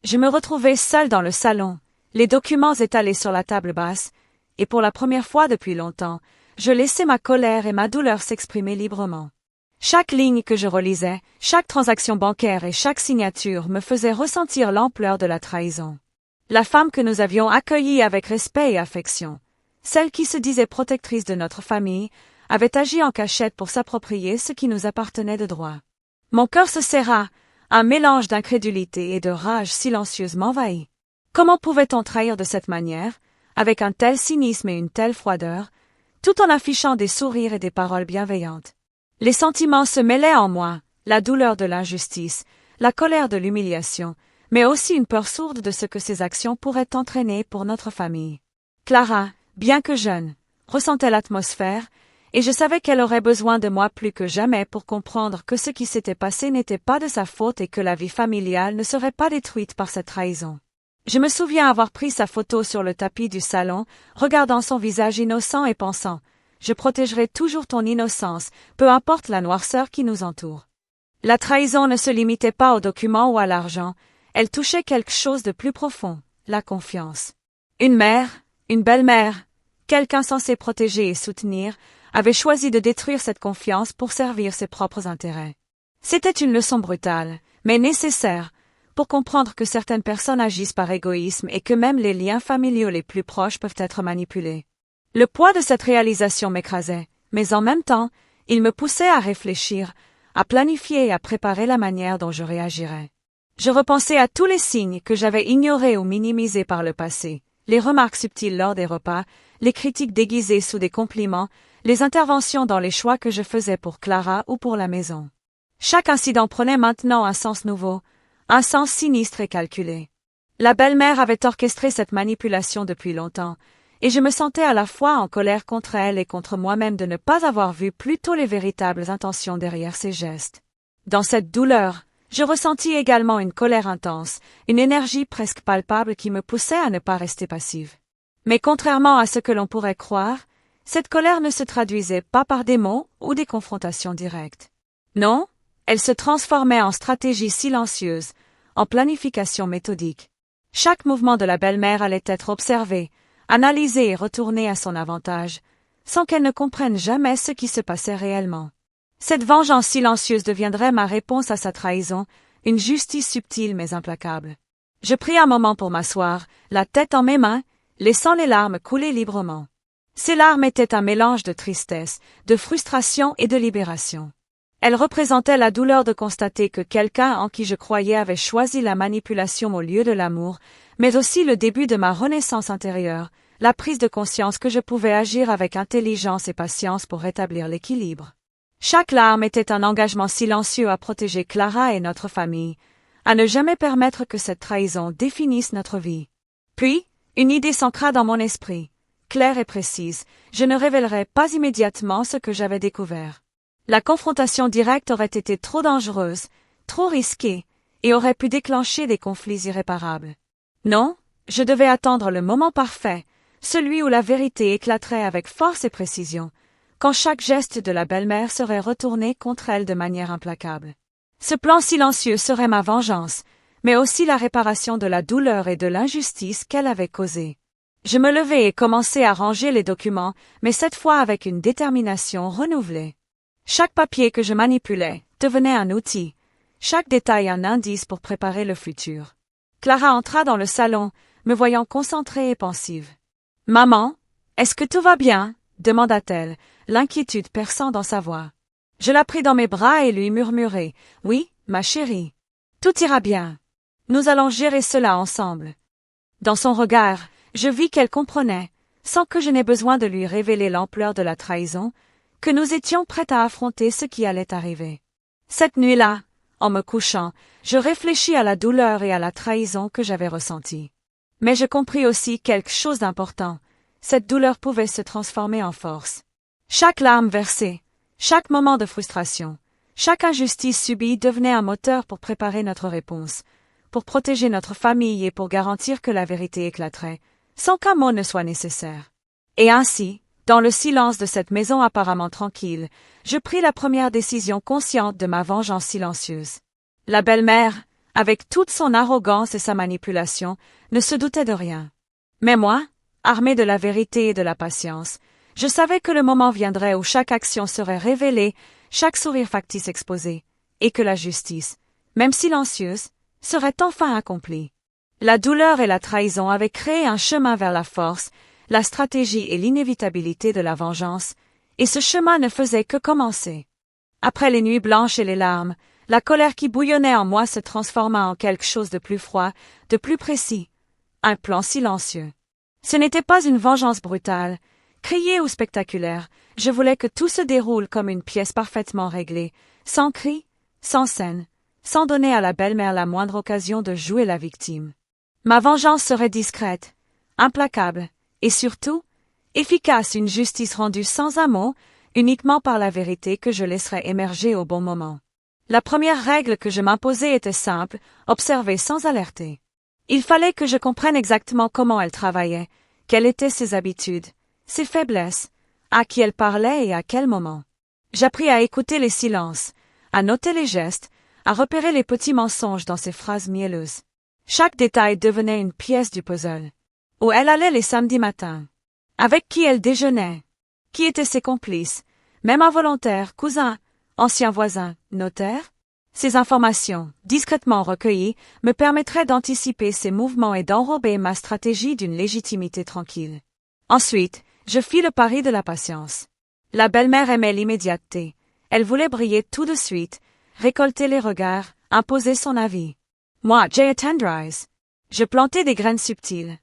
Je me retrouvais seule dans le salon, les documents étalés sur la table basse, et pour la première fois depuis longtemps, je laissais ma colère et ma douleur s'exprimer librement. Chaque ligne que je relisais, chaque transaction bancaire et chaque signature me faisait ressentir l'ampleur de la trahison. La femme que nous avions accueillie avec respect et affection, celle qui se disait protectrice de notre famille, avait agi en cachette pour s'approprier ce qui nous appartenait de droit. Mon cœur se serra, un mélange d'incrédulité et de rage silencieuse m'envahit. Comment pouvait-on trahir de cette manière, avec un tel cynisme et une telle froideur, tout en affichant des sourires et des paroles bienveillantes? Les sentiments se mêlaient en moi, la douleur de l'injustice, la colère de l'humiliation, mais aussi une peur sourde de ce que ces actions pourraient entraîner pour notre famille. Clara, bien que jeune, ressentait l'atmosphère, et je savais qu'elle aurait besoin de moi plus que jamais pour comprendre que ce qui s'était passé n'était pas de sa faute et que la vie familiale ne serait pas détruite par cette trahison. Je me souviens avoir pris sa photo sur le tapis du salon, regardant son visage innocent et pensant « Je protégerai toujours ton innocence, peu importe la noirceur qui nous entoure. » La trahison ne se limitait pas aux documents ou à l'argent, elle touchait quelque chose de plus profond, la confiance. Une mère, une belle-mère, quelqu'un censé protéger et soutenir, avait choisi de détruire cette confiance pour servir ses propres intérêts. C'était une leçon brutale, mais nécessaire, pour comprendre que certaines personnes agissent par égoïsme et que même les liens familiaux les plus proches peuvent être manipulés. Le poids de cette réalisation m'écrasait, mais en même temps, il me poussait à réfléchir, à planifier et à préparer la manière dont je réagirais. Je repensais à tous les signes que j'avais ignorés ou minimisés par le passé, les remarques subtiles lors des repas, les critiques déguisées sous des compliments, les interventions dans les choix que je faisais pour Clara ou pour la maison. Chaque incident prenait maintenant un sens nouveau, un sens sinistre et calculé. La belle-mère avait orchestré cette manipulation depuis longtemps, et je me sentais à la fois en colère contre elle et contre moi-même de ne pas avoir vu plus tôt les véritables intentions derrière ses gestes. Dans cette douleur, je ressentis également une colère intense, une énergie presque palpable qui me poussait à ne pas rester passive. Mais contrairement à ce que l'on pourrait croire, cette colère ne se traduisait pas par des mots ou des confrontations directes. Non, elle se transformait en stratégie silencieuse, en planification méthodique. Chaque mouvement de la belle-mère allait être observé, analysé et retourné à son avantage, sans qu'elle ne comprenne jamais ce qui se passait réellement. Cette vengeance silencieuse deviendrait ma réponse à sa trahison, une justice subtile mais implacable. Je pris un moment pour m'asseoir, la tête en mes mains, laissant les larmes couler librement. Ces larmes étaient un mélange de tristesse, de frustration et de libération. Elles représentaient la douleur de constater que quelqu'un en qui je croyais avait choisi la manipulation au lieu de l'amour, mais aussi le début de ma renaissance intérieure, la prise de conscience que je pouvais agir avec intelligence et patience pour rétablir l'équilibre. Chaque larme était un engagement silencieux à protéger Clara et notre famille, à ne jamais permettre que cette trahison définisse notre vie. Puis, une idée s'ancra dans mon esprit, claire et précise, je ne révélerai pas immédiatement ce que j'avais découvert. La confrontation directe aurait été trop dangereuse, trop risquée, et aurait pu déclencher des conflits irréparables. Non, je devais attendre le moment parfait, celui où la vérité éclaterait avec force et précision, quand chaque geste de la belle-mère serait retourné contre elle de manière implacable. Ce plan silencieux serait ma vengeance, mais aussi la réparation de la douleur et de l'injustice qu'elle avait causée. Je me levai et commençai à ranger les documents, mais cette fois avec une détermination renouvelée. Chaque papier que je manipulais devenait un outil, chaque détail un indice pour préparer le futur. Clara entra dans le salon, me voyant concentrée et pensive. « Maman, est-ce que tout va bien ?» demanda-t-elle, l'inquiétude perçant dans sa voix. Je la pris dans mes bras et lui murmurai « Oui, ma chérie. Tout ira bien. Nous allons gérer cela ensemble. » Dans son regard, je vis qu'elle comprenait, sans que je n'aie besoin de lui révéler l'ampleur de la trahison, que nous étions prêts à affronter ce qui allait arriver. Cette nuit-là, en me couchant, je réfléchis à la douleur et à la trahison que j'avais ressentie. Mais je compris aussi quelque chose d'important. Cette douleur pouvait se transformer en force. Chaque larme versée, chaque moment de frustration, chaque injustice subie devenait un moteur pour préparer notre réponse, pour protéger notre famille et pour garantir que la vérité éclaterait, sans qu'un mot ne soit nécessaire. Et ainsi, dans le silence de cette maison apparemment tranquille, je pris la première décision consciente de ma vengeance silencieuse. La belle-mère, avec toute son arrogance et sa manipulation, ne se doutait de rien. Mais moi, armé de la vérité et de la patience, Je savais que le moment viendrait où chaque action serait révélée, chaque sourire factice exposé, et que la justice, même silencieuse, serait enfin accomplie. La douleur et la trahison avaient créé un chemin vers la force, la stratégie et l'inévitabilité de la vengeance, et ce chemin ne faisait que commencer. Après les nuits blanches et les larmes, la colère qui bouillonnait en moi se transforma en quelque chose de plus froid, de plus précis, un plan silencieux. Ce n'était pas une vengeance brutale, criée ou spectaculaire, je voulais que tout se déroule comme une pièce parfaitement réglée, sans cri, sans scène, sans donner à la belle-mère la moindre occasion de jouer la victime. Ma vengeance serait discrète, implacable, et surtout, efficace, une justice rendue sans un mot, uniquement par la vérité que je laisserais émerger au bon moment. La première règle que je m'imposais était simple, observer sans alerter. Il fallait que je comprenne exactement comment elle travaillait, quelles étaient ses habitudes, ses faiblesses, à qui elle parlait et à quel moment. J'appris à écouter les silences, à noter les gestes, à repérer les petits mensonges dans ses phrases mielleuses. Chaque détail devenait une pièce du puzzle. Où elle allait les samedis matins? Avec qui elle déjeunait? Qui étaient ses complices? Même involontaires, cousins, anciens voisins, notaires? Ces informations, discrètement recueillies, me permettraient d'anticiper ses mouvements et d'enrober ma stratégie d'une légitimité tranquille. Ensuite, je fis le pari de la patience. La belle-mère aimait l'immédiateté. Elle voulait briller tout de suite, récolter les regards, imposer son avis. Moi, j'ai tendrise. Je plantais des graines subtiles.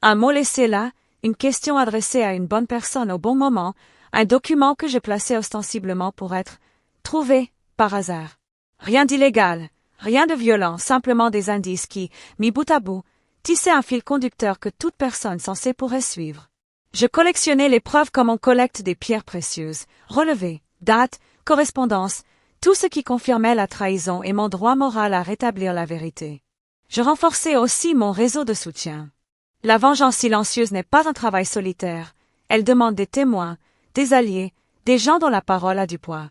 Un mot laissé là, une question adressée à une bonne personne au bon moment, un document que je plaçais ostensiblement pour être trouvé, par hasard. Rien d'illégal, rien de violent, simplement des indices qui, mis bout à bout, tissaient un fil conducteur que toute personne censée pourrait suivre. Je collectionnais les preuves comme on collecte des pierres précieuses, relevés, dates, correspondances, tout ce qui confirmait la trahison et mon droit moral à rétablir la vérité. Je renforçais aussi mon réseau de soutien. La vengeance silencieuse n'est pas un travail solitaire, elle demande des témoins, des alliés, des gens dont la parole a du poids.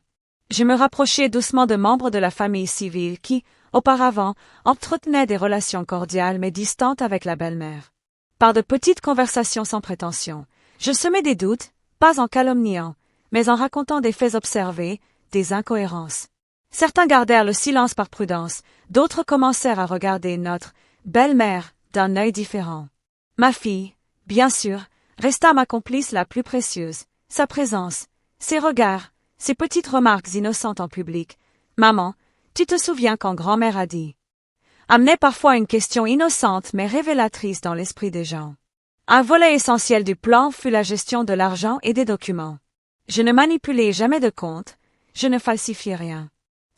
Je me rapprochais doucement de membres de la famille civile qui, auparavant, entretenaient des relations cordiales mais distantes avec la belle-mère. Par de petites conversations sans prétention, je semais des doutes, pas en calomniant, mais en racontant des faits observés, des incohérences. Certains gardèrent le silence par prudence, d'autres commencèrent à regarder notre belle-mère d'un œil différent. Ma fille, bien sûr, resta ma complice la plus précieuse, sa présence, ses regards, ses petites remarques innocentes en public. Maman, tu te souviens quand grand-mère a dit? Amenait parfois une question innocente mais révélatrice dans l'esprit des gens. Un volet essentiel du plan fut la gestion de l'argent et des documents. Je ne manipulai jamais de compte, je ne falsifiai rien.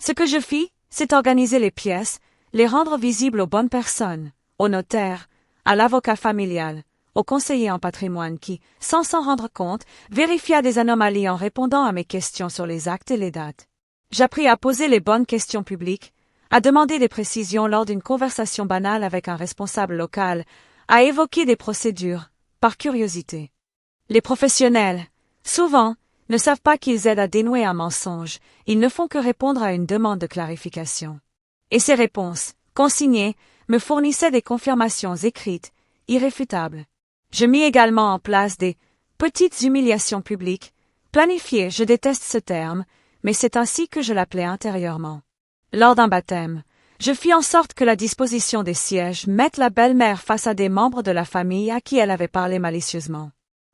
Ce que je fis, c'est organiser les pièces, les rendre visibles aux bonnes personnes, au notaire, à l'avocat familial, au conseiller en patrimoine qui, sans s'en rendre compte, vérifia des anomalies en répondant à mes questions sur les actes et les dates. J'appris à poser les bonnes questions publiques, à demander des précisions lors d'une conversation banale avec un responsable local, à évoquer des procédures, par curiosité. Les professionnels, souvent, ne savent pas qu'ils aident à dénouer un mensonge, ils ne font que répondre à une demande de clarification. Et ces réponses, consignées, me fournissaient des confirmations écrites, irréfutables. Je mis également en place des petites humiliations publiques, planifiées, je déteste ce terme, mais c'est ainsi que je l'appelais intérieurement. Lors d'un baptême, je fis en sorte que la disposition des sièges mette la belle-mère face à des membres de la famille à qui elle avait parlé malicieusement.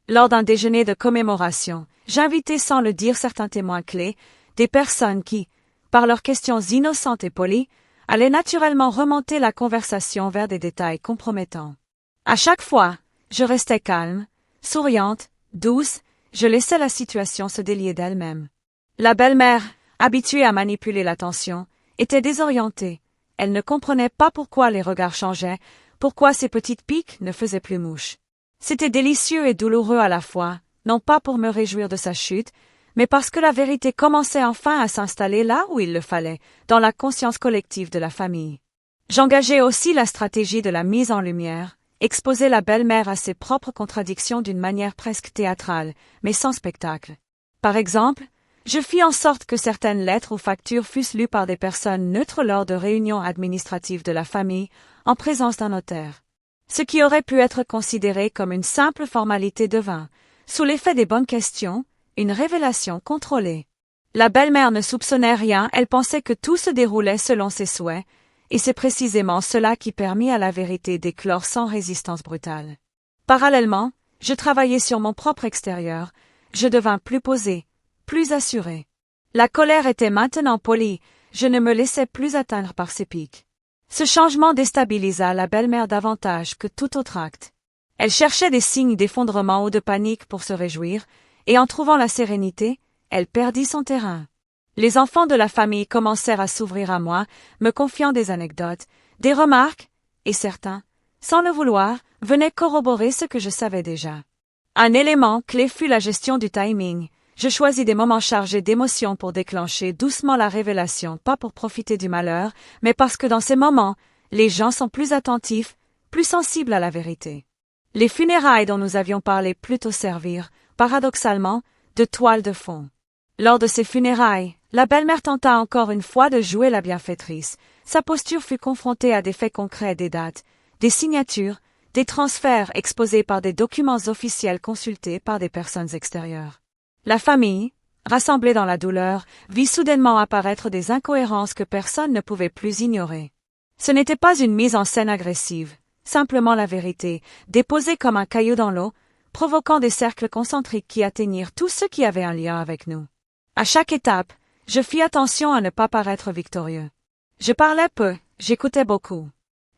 Lors d'un déjeuner de commémoration, j'invitai sans le dire certains témoins clés, des personnes qui, par leurs questions innocentes et polies, allaient naturellement remonter la conversation vers des détails compromettants. À chaque fois, je restais calme, souriante, douce, je laissais la situation se délier d'elle-même. La belle-mère, habituée à manipuler l'attention, était désorientée. Elle ne comprenait pas pourquoi les regards changeaient, pourquoi ces petites piques ne faisaient plus mouche. C'était délicieux et douloureux à la fois, non pas pour me réjouir de sa chute, mais parce que la vérité commençait enfin à s'installer là où il le fallait, dans la conscience collective de la famille. J'engageai aussi la stratégie de la mise en lumière, exposer la belle-mère à ses propres contradictions d'une manière presque théâtrale, mais sans spectacle. Par exemple, je fis en sorte que certaines lettres ou factures fussent lues par des personnes neutres lors de réunions administratives de la famille, en présence d'un notaire. Ce qui aurait pu être considéré comme une simple formalité devint, sous l'effet des bonnes questions, une révélation contrôlée. La belle-mère ne soupçonnait rien, elle pensait que tout se déroulait selon ses souhaits, et c'est précisément cela qui permit à la vérité d'éclore sans résistance brutale. Parallèlement, je travaillais sur mon propre extérieur, je devins plus posée, plus assurée. La colère était maintenant polie, je ne me laissais plus atteindre par ses pics. Ce changement déstabilisa la belle-mère davantage que tout autre acte. Elle cherchait des signes d'effondrement ou de panique pour se réjouir, et en trouvant la sérénité, elle perdit son terrain. Les enfants de la famille commencèrent à s'ouvrir à moi, me confiant des anecdotes, des remarques, et certains, sans le vouloir, venaient corroborer ce que je savais déjà. Un élément clé fut la gestion du timing. Je choisis des moments chargés d'émotions pour déclencher doucement la révélation, pas pour profiter du malheur, mais parce que dans ces moments, les gens sont plus attentifs, plus sensibles à la vérité. Les funérailles dont nous avions parlé plus tôt servirent, paradoxalement, de toile de fond. Lors de ces funérailles, la belle-mère tenta encore une fois de jouer la bienfaitrice. Sa posture fut confrontée à des faits concrets, des dates, des signatures, des transferts exposés par des documents officiels consultés par des personnes extérieures. La famille, rassemblée dans la douleur, vit soudainement apparaître des incohérences que personne ne pouvait plus ignorer. Ce n'était pas une mise en scène agressive, simplement la vérité, déposée comme un caillou dans l'eau, provoquant des cercles concentriques qui atteignirent tous ceux qui avaient un lien avec nous. À chaque étape, je fis attention à ne pas paraître victorieux. Je parlais peu, j'écoutais beaucoup.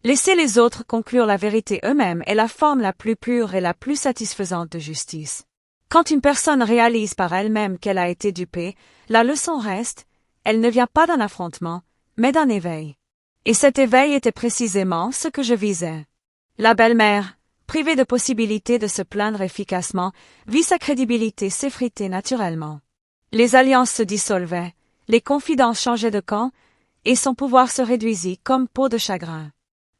Laisser les autres conclure la vérité eux-mêmes est la forme la plus pure et la plus satisfaisante de justice. Quand une personne réalise par elle-même qu'elle a été dupée, la leçon reste, elle ne vient pas d'un affrontement, mais d'un éveil. Et cet éveil était précisément ce que je visais. La belle-mère, privée de possibilité de se plaindre efficacement, vit sa crédibilité s'effriter naturellement. Les alliances se dissolvaient, les confidences changeaient de camp, et son pouvoir se réduisit comme peau de chagrin.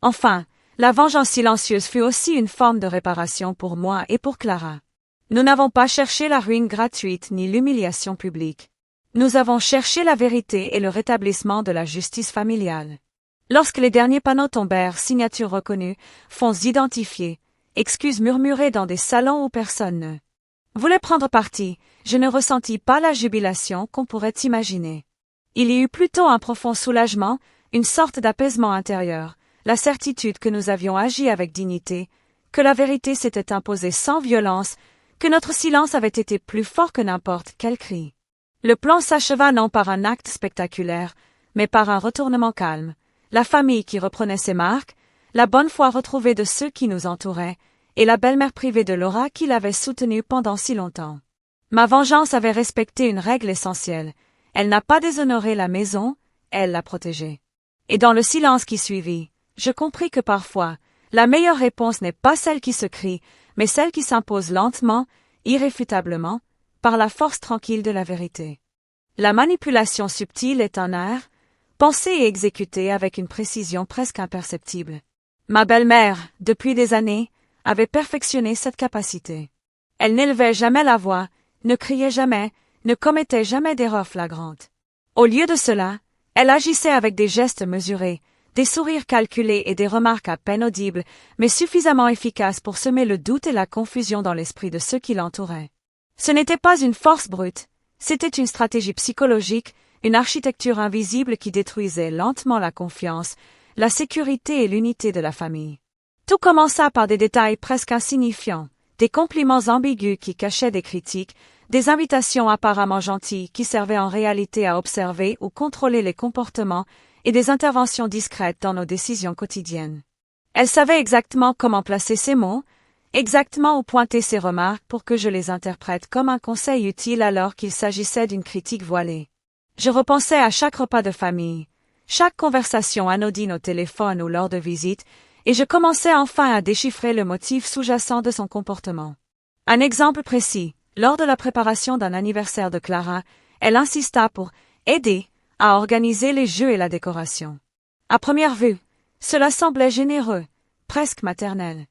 Enfin, la vengeance silencieuse fut aussi une forme de réparation pour moi et pour Clara. Nous n'avons pas cherché la ruine gratuite ni l'humiliation publique. Nous avons cherché la vérité et le rétablissement de la justice familiale. Lorsque les derniers panneaux tombèrent, signatures reconnues, fonds identifiés, excuses murmurées dans des salons où personne ne voulait prendre parti, je ne ressentis pas la jubilation qu'on pourrait imaginer. Il y eut plutôt un profond soulagement, une sorte d'apaisement intérieur, la certitude que nous avions agi avec dignité, que la vérité s'était imposée sans violence, que notre silence avait été plus fort que n'importe quel cri. Le plan s'acheva non par un acte spectaculaire, mais par un retournement calme, la famille qui reprenait ses marques, la bonne foi retrouvée de ceux qui nous entouraient, et la belle-mère privée de l'aura qui l'avait soutenue pendant si longtemps. Ma vengeance avait respecté une règle essentielle, elle n'a pas déshonoré la maison, elle l'a protégée. Et dans le silence qui suivit, je compris que parfois, la meilleure réponse n'est pas celle qui se crie, mais celle qui s'impose lentement, irréfutablement, par la force tranquille de la vérité. La manipulation subtile est un art, pensée et exécutée avec une précision presque imperceptible. Ma belle-mère, depuis des années, avait perfectionné cette capacité. Elle n'élevait jamais la voix, ne criait jamais, ne commettait jamais d'erreurs flagrantes. Au lieu de cela, elle agissait avec des gestes mesurés, des sourires calculés et des remarques à peine audibles, mais suffisamment efficaces pour semer le doute et la confusion dans l'esprit de ceux qui l'entouraient. Ce n'était pas une force brute, c'était une stratégie psychologique, une architecture invisible qui détruisait lentement la confiance, la sécurité et l'unité de la famille. Tout commença par des détails presque insignifiants, des compliments ambigus qui cachaient des critiques, des invitations apparemment gentilles qui servaient en réalité à observer ou contrôler les comportements, et des interventions discrètes dans nos décisions quotidiennes. Elle savait exactement comment placer ses mots, exactement où pointer ses remarques pour que je les interprète comme un conseil utile alors qu'il s'agissait d'une critique voilée. Je repensais à chaque repas de famille, chaque conversation anodine au téléphone ou lors de visites, et je commençais enfin à déchiffrer le motif sous-jacent de son comportement. Un exemple précis, lors de la préparation d'un anniversaire de Clara, elle insista pour aider à organiser les jeux et la décoration. À première vue, cela semblait généreux, presque maternel.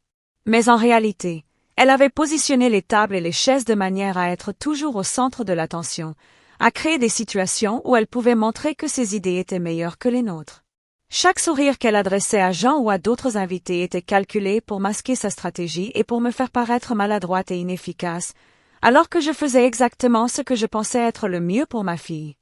Mais en réalité, elle avait positionné les tables et les chaises de manière à être toujours au centre de l'attention, à créer des situations où elle pouvait montrer que ses idées étaient meilleures que les nôtres. Chaque sourire qu'elle adressait à Jean ou à d'autres invités était calculé pour masquer sa stratégie et pour me faire paraître maladroite et inefficace, alors que je faisais exactement ce que je pensais être le mieux pour ma fille.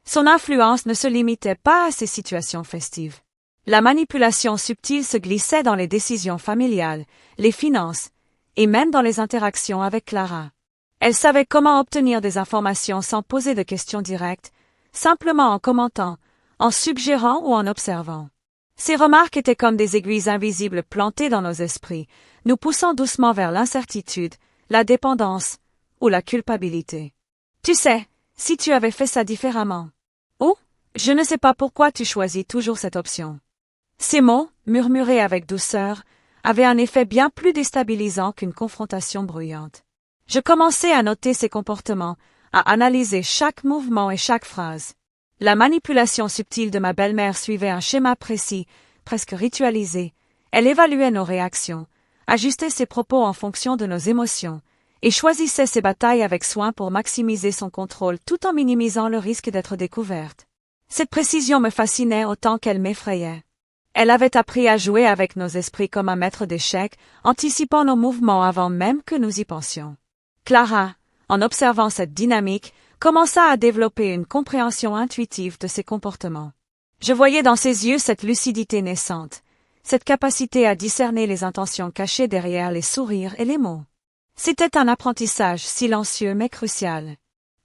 Son influence ne se limitait pas à ces situations festives. La manipulation subtile se glissait dans les décisions familiales, les finances, et même dans les interactions avec Clara. Elle savait comment obtenir des informations sans poser de questions directes, simplement en commentant, en suggérant ou en observant. Ces remarques étaient comme des aiguilles invisibles plantées dans nos esprits, nous poussant doucement vers l'incertitude, la dépendance ou la culpabilité. Tu sais, si tu avais fait ça différemment. Ou, je ne sais pas pourquoi tu choisis toujours cette option. Ces mots, murmurés avec douceur, avaient un effet bien plus déstabilisant qu'une confrontation bruyante. Je commençais à noter ses comportements, à analyser chaque mouvement et chaque phrase. La manipulation subtile de ma belle-mère suivait un schéma précis, presque ritualisé. Elle évaluait nos réactions, ajustait ses propos en fonction de nos émotions, et choisissait ses batailles avec soin pour maximiser son contrôle tout en minimisant le risque d'être découverte. Cette précision me fascinait autant qu'elle m'effrayait. Elle avait appris à jouer avec nos esprits comme un maître d'échecs, anticipant nos mouvements avant même que nous y pensions. Clara, en observant cette dynamique, commença à développer une compréhension intuitive de ses comportements. Je voyais dans ses yeux cette lucidité naissante, cette capacité à discerner les intentions cachées derrière les sourires et les mots. C'était un apprentissage silencieux mais crucial.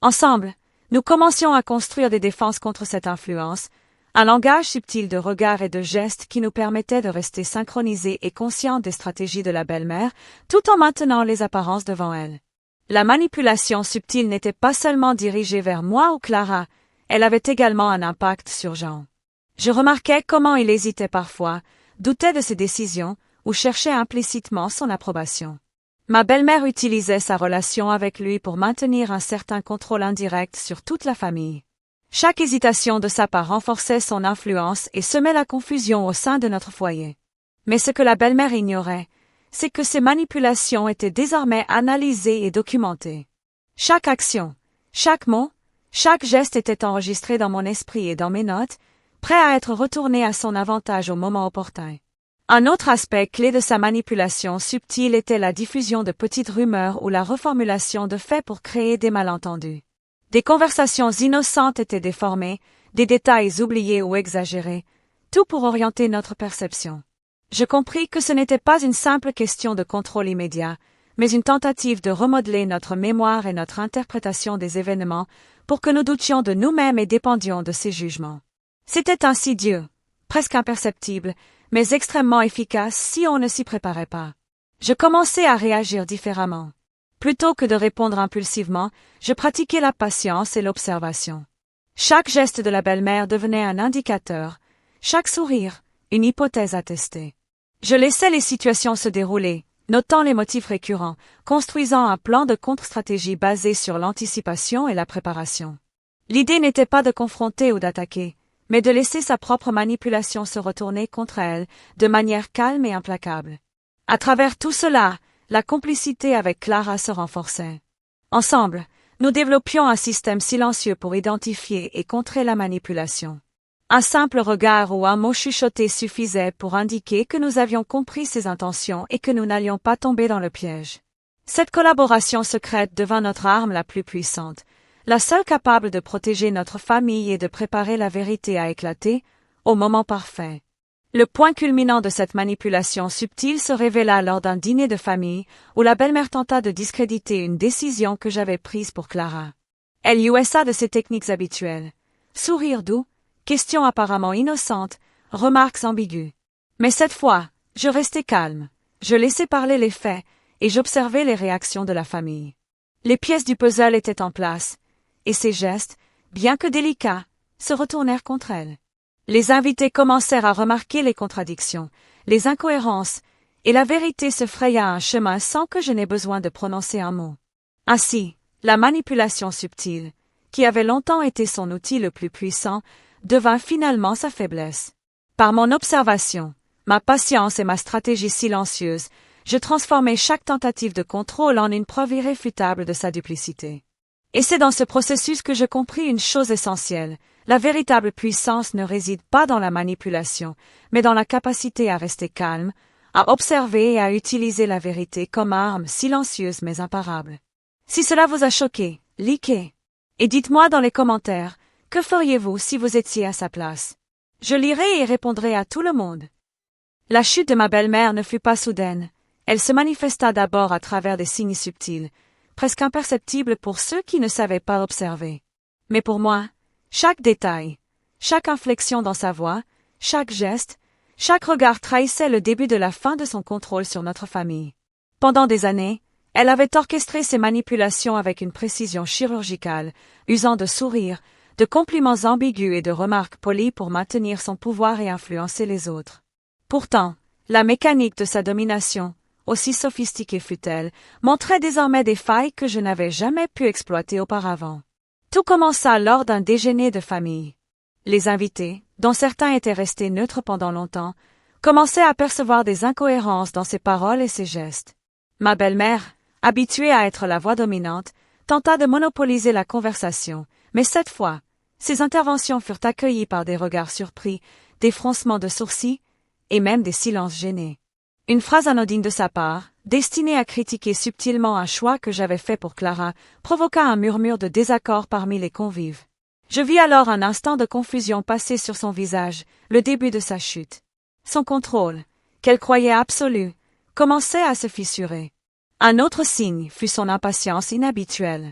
Ensemble, nous commencions à construire des défenses contre cette influence, un langage subtil de regards et de gestes qui nous permettait de rester synchronisés et conscients des stratégies de la belle-mère, tout en maintenant les apparences devant elle. La manipulation subtile n'était pas seulement dirigée vers moi ou Clara, elle avait également un impact sur Jean. Je remarquais comment il hésitait parfois, doutait de ses décisions ou cherchait implicitement son approbation. Ma belle-mère utilisait sa relation avec lui pour maintenir un certain contrôle indirect sur toute la famille. Chaque hésitation de sa part renforçait son influence et semait la confusion au sein de notre foyer. Mais ce que la belle-mère ignorait, c'est que ces manipulations étaient désormais analysées et documentées. Chaque action, chaque mot, chaque geste était enregistré dans mon esprit et dans mes notes, prêt à être retourné à son avantage au moment opportun. Un autre aspect clé de sa manipulation subtile était la diffusion de petites rumeurs ou la reformulation de faits pour créer des malentendus. Des conversations innocentes étaient déformées, des détails oubliés ou exagérés, tout pour orienter notre perception. Je compris que ce n'était pas une simple question de contrôle immédiat, mais une tentative de remodeler notre mémoire et notre interprétation des événements pour que nous doutions de nous-mêmes et dépendions de ces jugements. C'était insidieux, presque imperceptible, mais extrêmement efficace si on ne s'y préparait pas. Je commençais à réagir différemment. Plutôt que de répondre impulsivement, je pratiquais la patience et l'observation. Chaque geste de la belle-mère devenait un indicateur, chaque sourire, une hypothèse à tester. Je laissais les situations se dérouler, notant les motifs récurrents, construisant un plan de contre-stratégie basé sur l'anticipation et la préparation. L'idée n'était pas de confronter ou d'attaquer, mais de laisser sa propre manipulation se retourner contre elle, de manière calme et implacable. À travers tout cela, la complicité avec Clara se renforçait. Ensemble, nous développions un système silencieux pour identifier et contrer la manipulation. Un simple regard ou un mot chuchoté suffisait pour indiquer que nous avions compris ses intentions et que nous n'allions pas tomber dans le piège. Cette collaboration secrète devint notre arme la plus puissante, la seule capable de protéger notre famille et de préparer la vérité à éclater, au moment parfait. Le point culminant de cette manipulation subtile se révéla lors d'un dîner de famille où la belle-mère tenta de discréditer une décision que j'avais prise pour Clara. Elle usa de ses techniques habituelles. Sourire doux, questions apparemment innocentes, remarques ambiguës. Mais cette fois, je restais calme, je laissais parler les faits et j'observais les réactions de la famille. Les pièces du puzzle étaient en place, et ses gestes, bien que délicats, se retournèrent contre elle. Les invités commencèrent à remarquer les contradictions, les incohérences, et la vérité se fraya un chemin sans que je n'aie besoin de prononcer un mot. Ainsi, la manipulation subtile, qui avait longtemps été son outil le plus puissant, devint finalement sa faiblesse. Par mon observation, ma patience et ma stratégie silencieuse, je transformai chaque tentative de contrôle en une preuve irréfutable de sa duplicité. Et c'est dans ce processus que je compris une chose essentielle. La véritable puissance ne réside pas dans la manipulation, mais dans la capacité à rester calme, à observer et à utiliser la vérité comme arme silencieuse mais imparable. Si cela vous a choqué, likez. Et dites-moi dans les commentaires, que feriez-vous si vous étiez à sa place? Je lirai et répondrai à tout le monde. La chute de ma belle-mère ne fut pas soudaine. Elle se manifesta d'abord à travers des signes subtils, presque imperceptibles pour ceux qui ne savaient pas observer. Mais pour moi, chaque détail, chaque inflexion dans sa voix, chaque geste, chaque regard trahissait le début de la fin de son contrôle sur notre famille. Pendant des années, elle avait orchestré ces manipulations avec une précision chirurgicale, usant de sourires, de compliments ambigus et de remarques polies pour maintenir son pouvoir et influencer les autres. Pourtant, la mécanique de sa domination, aussi sophistiquée fut-elle, montrait désormais des failles que je n'avais jamais pu exploiter auparavant. Tout commença lors d'un déjeuner de famille. Les invités, dont certains étaient restés neutres pendant longtemps, commençaient à percevoir des incohérences dans ses paroles et ses gestes. Ma belle-mère, habituée à être la voix dominante, tenta de monopoliser la conversation, mais cette fois, ses interventions furent accueillies par des regards surpris, des froncements de sourcils, et même des silences gênés. Une phrase anodine de sa part, destinée à critiquer subtilement un choix que j'avais fait pour Clara, provoqua un murmure de désaccord parmi les convives. Je vis alors un instant de confusion passer sur son visage, le début de sa chute. Son contrôle, qu'elle croyait absolu, commençait à se fissurer. Un autre signe fut son impatience inhabituelle.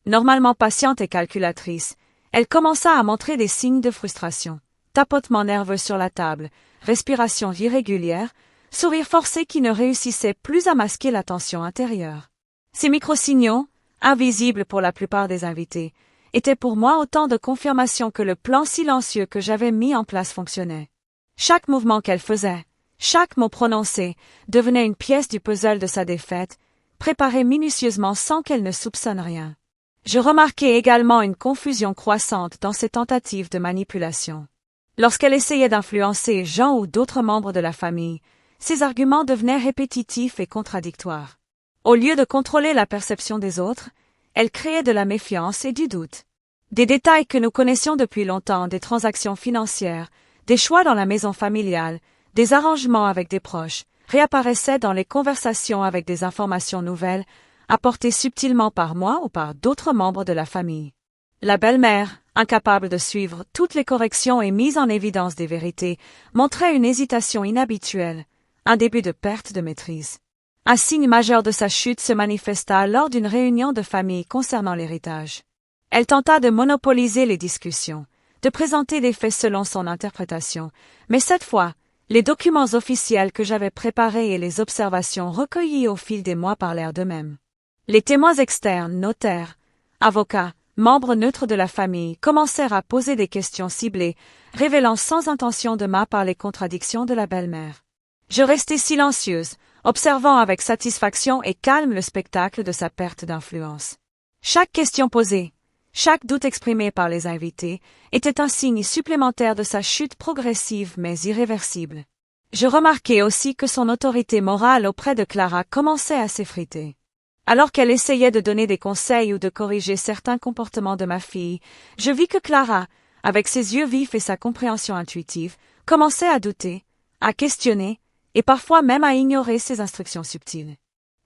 Normalement patiente et calculatrice, elle commença à montrer des signes de frustration. Tapotements nerveux sur la table, respiration irrégulière, sourire forcé qui ne réussissait plus à masquer la tension intérieure. Ces micro-signaux, invisibles pour la plupart des invités, étaient pour moi autant de confirmation que le plan silencieux que j'avais mis en place fonctionnait. Chaque mouvement qu'elle faisait, chaque mot prononcé, devenait une pièce du puzzle de sa défaite, préparée minutieusement sans qu'elle ne soupçonne rien. Je remarquai également une confusion croissante dans ses tentatives de manipulation. Lorsqu'elle essayait d'influencer Jean ou d'autres membres de la famille, ses arguments devenaient répétitifs et contradictoires. Au lieu de contrôler la perception des autres, elle créait de la méfiance et du doute. Des détails que nous connaissions depuis longtemps, des transactions financières, des choix dans la maison familiale, des arrangements avec des proches, réapparaissaient dans les conversations avec des informations nouvelles, apportées subtilement par moi ou par d'autres membres de la famille. La belle-mère, incapable de suivre toutes les corrections et mise en évidence des vérités, montrait une hésitation inhabituelle, un début de perte de maîtrise. Un signe majeur de sa chute se manifesta lors d'une réunion de famille concernant l'héritage. Elle tenta de monopoliser les discussions, de présenter des faits selon son interprétation, mais cette fois, les documents officiels que j'avais préparés et les observations recueillies au fil des mois parlèrent d'eux-mêmes. Les témoins externes, notaires, avocats, membres neutres de la famille, commencèrent à poser des questions ciblées, révélant sans intention de ma part les contradictions de la belle-mère. Je restai silencieuse, observant avec satisfaction et calme le spectacle de sa perte d'influence. Chaque question posée, chaque doute exprimé par les invités, était un signe supplémentaire de sa chute progressive mais irréversible. Je remarquai aussi que son autorité morale auprès de Clara commençait à s'effriter. Alors qu'elle essayait de donner des conseils ou de corriger certains comportements de ma fille, je vis que Clara, avec ses yeux vifs et sa compréhension intuitive, commençait à douter, à questionner, et parfois même à ignorer ses instructions subtiles.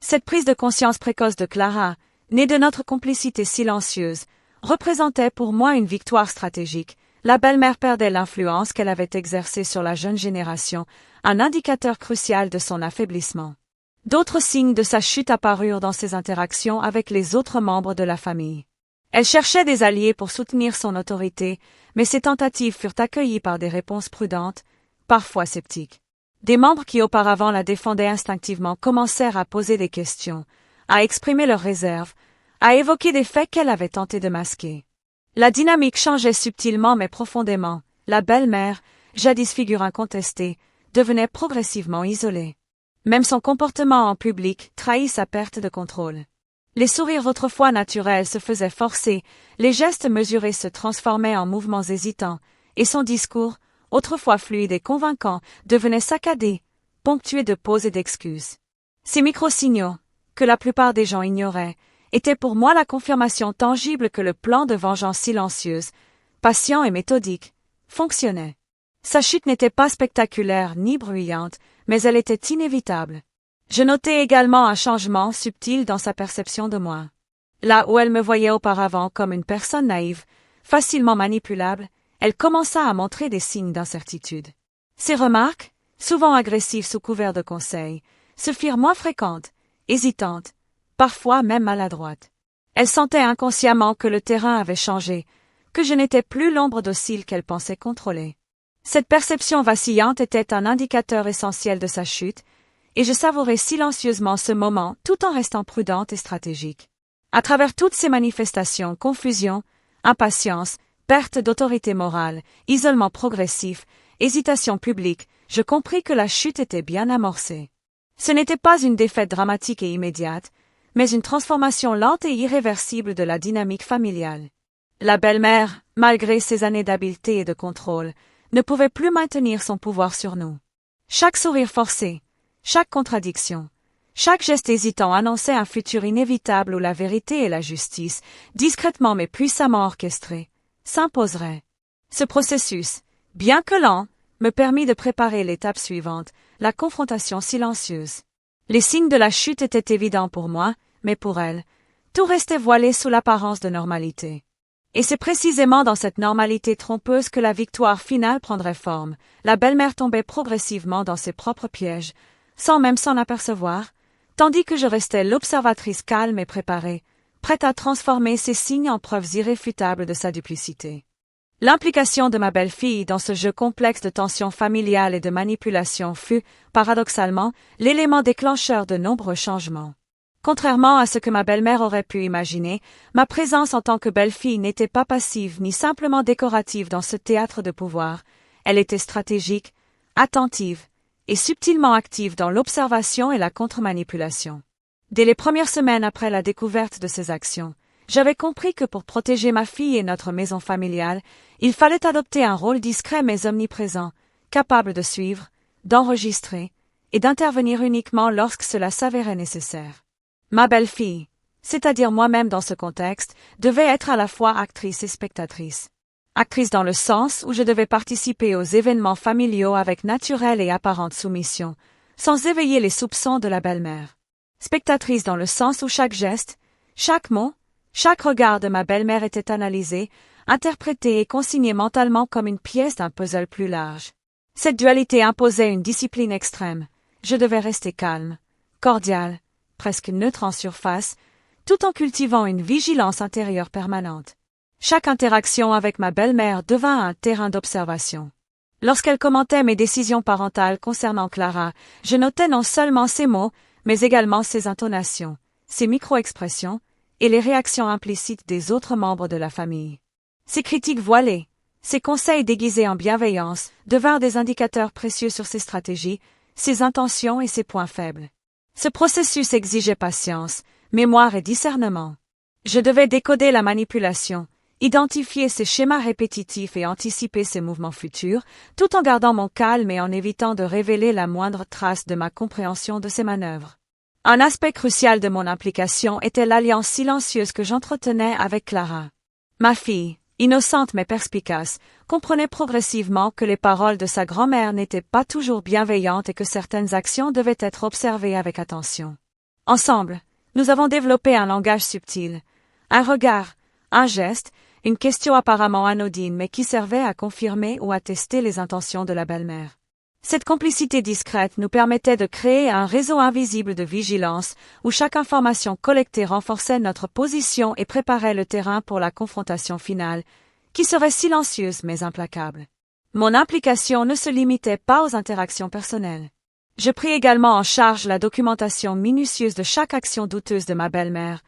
Cette prise de conscience précoce de Clara, née de notre complicité silencieuse, représentait pour moi une victoire stratégique. La belle-mère perdait l'influence qu'elle avait exercée sur la jeune génération, un indicateur crucial de son affaiblissement. D'autres signes de sa chute apparurent dans ses interactions avec les autres membres de la famille. Elle cherchait des alliés pour soutenir son autorité, mais ses tentatives furent accueillies par des réponses prudentes, parfois sceptiques. Des membres qui auparavant la défendaient instinctivement commencèrent à poser des questions, à exprimer leurs réserves, à évoquer des faits qu'elle avait tenté de masquer. La dynamique changeait subtilement mais profondément. La belle-mère, jadis figure incontestée, devenait progressivement isolée. Même son comportement en public trahit sa perte de contrôle. Les sourires autrefois naturels se faisaient forcer, les gestes mesurés se transformaient en mouvements hésitants, et son discours, autrefois fluide et convaincant, devenait saccadé, ponctué de pauses et d'excuses. Ces micro-signaux, que la plupart des gens ignoraient, étaient pour moi la confirmation tangible que le plan de vengeance silencieuse, patient et méthodique, fonctionnait. Sa chute n'était pas spectaculaire ni bruyante, mais elle était inévitable. Je notai également un changement subtil dans sa perception de moi. Là où elle me voyait auparavant comme une personne naïve, facilement manipulable, elle commença à montrer des signes d'incertitude. Ses remarques, souvent agressives sous couvert de conseils, se firent moins fréquentes, hésitantes, parfois même maladroites. Elle sentait inconsciemment que le terrain avait changé, que je n'étais plus l'ombre docile qu'elle pensait contrôler. Cette perception vacillante était un indicateur essentiel de sa chute, et je savourais silencieusement ce moment tout en restant prudente et stratégique. À travers toutes ces manifestations, confusion, impatience, perte d'autorité morale, isolement progressif, hésitation publique, je compris que la chute était bien amorcée. Ce n'était pas une défaite dramatique et immédiate, mais une transformation lente et irréversible de la dynamique familiale. La belle-mère, malgré ses années d'habileté et de contrôle, ne pouvait plus maintenir son pouvoir sur nous. Chaque sourire forcé, chaque contradiction, chaque geste hésitant annonçait un futur inévitable où la vérité et la justice, discrètement mais puissamment orchestrées, s'imposeraient. Ce processus, bien que lent, me permit de préparer l'étape suivante, la confrontation silencieuse. Les signes de la chute étaient évidents pour moi, mais pour elle, tout restait voilé sous l'apparence de normalité. Et c'est précisément dans cette normalité trompeuse que la victoire finale prendrait forme. La belle-mère tombait progressivement dans ses propres pièges, sans même s'en apercevoir, tandis que je restais l'observatrice calme et préparée, prête à transformer ces signes en preuves irréfutables de sa duplicité. L'implication de ma belle-fille dans ce jeu complexe de tensions familiales et de manipulation fut, paradoxalement, l'élément déclencheur de nombreux changements. Contrairement à ce que ma belle-mère aurait pu imaginer, ma présence en tant que belle-fille n'était pas passive ni simplement décorative dans ce théâtre de pouvoir, elle était stratégique, attentive et subtilement active dans l'observation et la contre-manipulation. Dès les premières semaines après la découverte de ces actions, j'avais compris que pour protéger ma fille et notre maison familiale, il fallait adopter un rôle discret mais omniprésent, capable de suivre, d'enregistrer et d'intervenir uniquement lorsque cela s'avérait nécessaire. Ma belle-fille, c'est-à-dire moi-même dans ce contexte, devait être à la fois actrice et spectatrice. Actrice dans le sens où je devais participer aux événements familiaux avec naturelle et apparente soumission, sans éveiller les soupçons de la belle-mère. Spectatrice dans le sens où chaque geste, chaque mot, chaque regard de ma belle-mère était analysé, interprété et consigné mentalement comme une pièce d'un puzzle plus large. Cette dualité imposait une discipline extrême. Je devais rester calme, cordiale, presque neutre en surface, tout en cultivant une vigilance intérieure permanente. Chaque interaction avec ma belle-mère devint un terrain d'observation. Lorsqu'elle commentait mes décisions parentales concernant Clara, je notais non seulement ses mots, mais également ses intonations, ses micro-expressions et les réactions implicites des autres membres de la famille. Ses critiques voilées, ses conseils déguisés en bienveillance devinrent des indicateurs précieux sur ses stratégies, ses intentions et ses points faibles. Ce processus exigeait patience, mémoire et discernement. Je devais décoder la manipulation, identifier ses schémas répétitifs et anticiper ses mouvements futurs, tout en gardant mon calme et en évitant de révéler la moindre trace de ma compréhension de ses manœuvres. Un aspect crucial de mon implication était l'alliance silencieuse que j'entretenais avec Clara. Ma fille, innocente mais perspicace, comprenait progressivement que les paroles de sa grand-mère n'étaient pas toujours bienveillantes et que certaines actions devaient être observées avec attention. Ensemble, nous avons développé un langage subtil, un regard, un geste, une question apparemment anodine mais qui servait à confirmer ou à tester les intentions de la belle-mère. Cette complicité discrète nous permettait de créer un réseau invisible de vigilance où chaque information collectée renforçait notre position et préparait le terrain pour la confrontation finale, qui serait silencieuse mais implacable. Mon implication ne se limitait pas aux interactions personnelles. Je pris également en charge la documentation minutieuse de chaque action douteuse de ma belle-mère,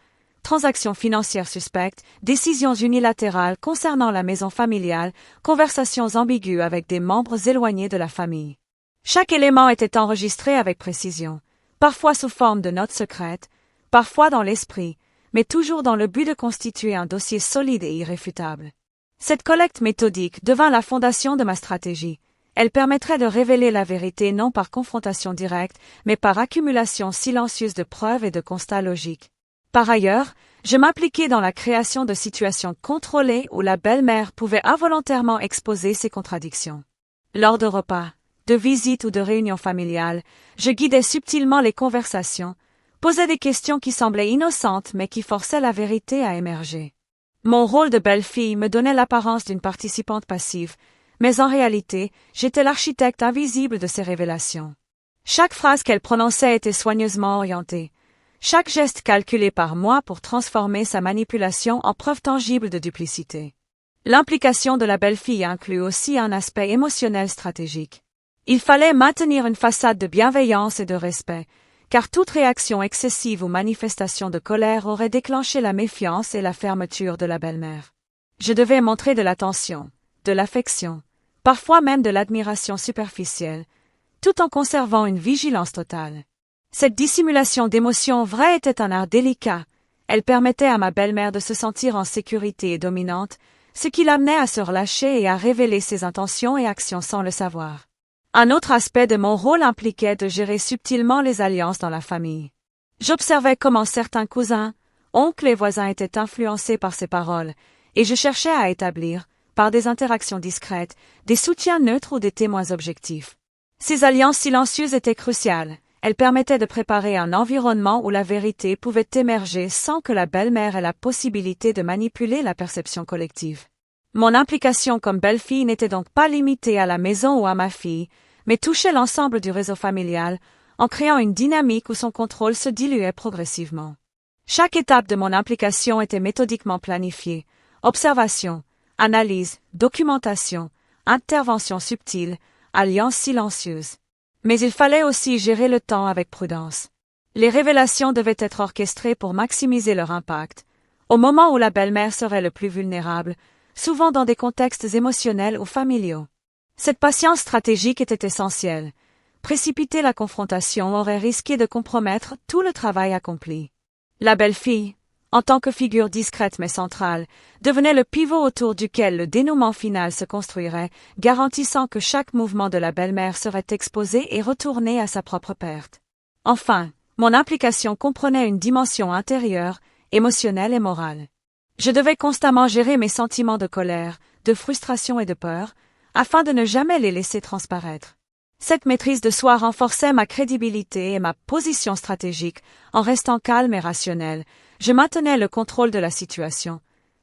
transactions financières suspectes, décisions unilatérales concernant la maison familiale, conversations ambiguës avec des membres éloignés de la famille. Chaque élément était enregistré avec précision, parfois sous forme de notes secrètes, parfois dans l'esprit, mais toujours dans le but de constituer un dossier solide et irréfutable. Cette collecte méthodique devint la fondation de ma stratégie. Elle permettrait de révéler la vérité non par confrontation directe, mais par accumulation silencieuse de preuves et de constats logiques. Par ailleurs, je m'impliquais dans la création de situations contrôlées où la belle-mère pouvait involontairement exposer ses contradictions. Lors de repas, de visites ou de réunions familiales, je guidais subtilement les conversations, posait des questions qui semblaient innocentes mais qui forçaient la vérité à émerger. Mon rôle de belle-fille me donnait l'apparence d'une participante passive, mais en réalité, j'étais l'architecte invisible de ces révélations. Chaque phrase qu'elle prononçait était soigneusement orientée. Chaque geste calculé par moi pour transformer sa manipulation en preuve tangible de duplicité. L'implication de la belle-fille inclut aussi un aspect émotionnel stratégique. Il fallait maintenir une façade de bienveillance et de respect, car toute réaction excessive ou manifestation de colère aurait déclenché la méfiance et la fermeture de la belle-mère. Je devais montrer de l'attention, de l'affection, parfois même de l'admiration superficielle, tout en conservant une vigilance totale. Cette dissimulation d'émotions vraies était un art délicat. Elle permettait à ma belle-mère de se sentir en sécurité et dominante, ce qui l'amenait à se relâcher et à révéler ses intentions et actions sans le savoir. Un autre aspect de mon rôle impliquait de gérer subtilement les alliances dans la famille. J'observais comment certains cousins, oncles et voisins étaient influencés par ses paroles, et je cherchais à établir, par des interactions discrètes, des soutiens neutres ou des témoins objectifs. Ces alliances silencieuses étaient cruciales. Elles permettaient de préparer un environnement où la vérité pouvait émerger sans que la belle-mère ait la possibilité de manipuler la perception collective. Mon implication comme belle-fille n'était donc pas limitée à la maison ou à ma fille, mais touchait l'ensemble du réseau familial, en créant une dynamique où son contrôle se diluait progressivement. Chaque étape de mon implication était méthodiquement planifiée. Observation, analyse, documentation, intervention subtile, alliance silencieuse. Mais il fallait aussi gérer le temps avec prudence. Les révélations devaient être orchestrées pour maximiser leur impact, au moment où la belle-mère serait le plus vulnérable, souvent dans des contextes émotionnels ou familiaux. Cette patience stratégique était essentielle. Précipiter la confrontation aurait risqué de compromettre tout le travail accompli. La belle-fille, en tant que figure discrète mais centrale, devenait le pivot autour duquel le dénouement final se construirait, garantissant que chaque mouvement de la belle-mère serait exposé et retourné à sa propre perte. Enfin, mon implication comprenait une dimension intérieure, émotionnelle et morale. Je devais constamment gérer mes sentiments de colère, de frustration et de peur, afin de ne jamais les laisser transparaître. Cette maîtrise de soi renforçait ma crédibilité et ma position stratégique, en restant calme et rationnelle. Je maintenais le contrôle de la situation,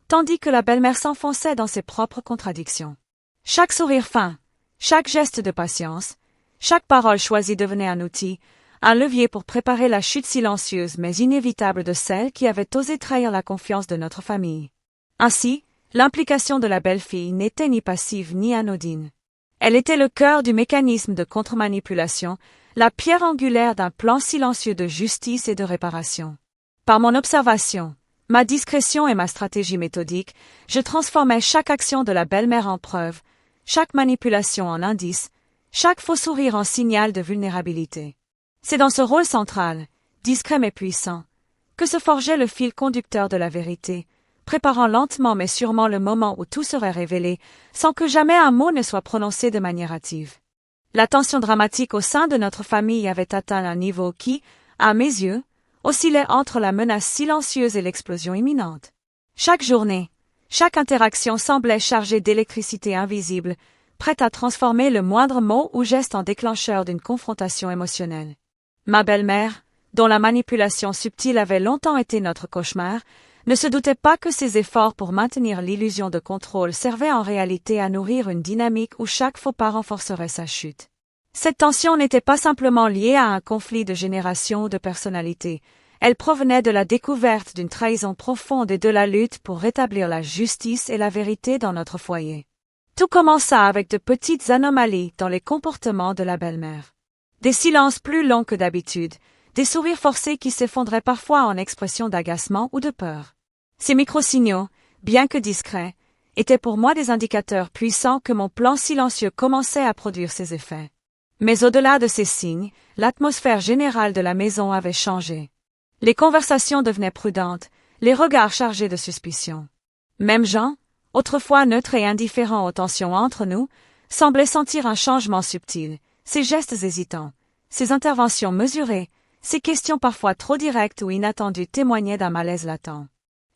tandis que la belle-mère s'enfonçait dans ses propres contradictions. Chaque sourire fin, chaque geste de patience, chaque parole choisie devenait un outil, un levier pour préparer la chute silencieuse mais inévitable de celle qui avait osé trahir la confiance de notre famille. Ainsi, l'implication de la belle-fille n'était ni passive ni anodine. Elle était le cœur du mécanisme de contre-manipulation, la pierre angulaire d'un plan silencieux de justice et de réparation. Par mon observation, ma discrétion et ma stratégie méthodique, je transformais chaque action de la belle-mère en preuve, chaque manipulation en indice, chaque faux sourire en signal de vulnérabilité. C'est dans ce rôle central, discret mais puissant, que se forgeait le fil conducteur de la vérité, préparant lentement mais sûrement le moment où tout serait révélé, sans que jamais un mot ne soit prononcé de manière hâtive. La tension dramatique au sein de notre famille avait atteint un niveau qui, à mes yeux, oscillait entre la menace silencieuse et l'explosion imminente. Chaque journée, chaque interaction semblait chargée d'électricité invisible, prête à transformer le moindre mot ou geste en déclencheur d'une confrontation émotionnelle. Ma belle-mère, dont la manipulation subtile avait longtemps été notre cauchemar, ne se doutait pas que ses efforts pour maintenir l'illusion de contrôle servaient en réalité à nourrir une dynamique où chaque faux pas renforcerait sa chute. Cette tension n'était pas simplement liée à un conflit de génération ou de personnalité, elle provenait de la découverte d'une trahison profonde et de la lutte pour rétablir la justice et la vérité dans notre foyer. Tout commença avec de petites anomalies dans les comportements de la belle-mère. Des silences plus longs que d'habitude, des sourires forcés qui s'effondraient parfois en expressions d'agacement ou de peur. Ces micro-signaux, bien que discrets, étaient pour moi des indicateurs puissants que mon plan silencieux commençait à produire ses effets. Mais au-delà de ces signes, l'atmosphère générale de la maison avait changé. Les conversations devenaient prudentes, les regards chargés de suspicion. Même Jean, autrefois neutre et indifférent aux tensions entre nous, semblait sentir un changement subtil, ses gestes hésitants, ses interventions mesurées, ses questions parfois trop directes ou inattendues témoignaient d'un malaise latent.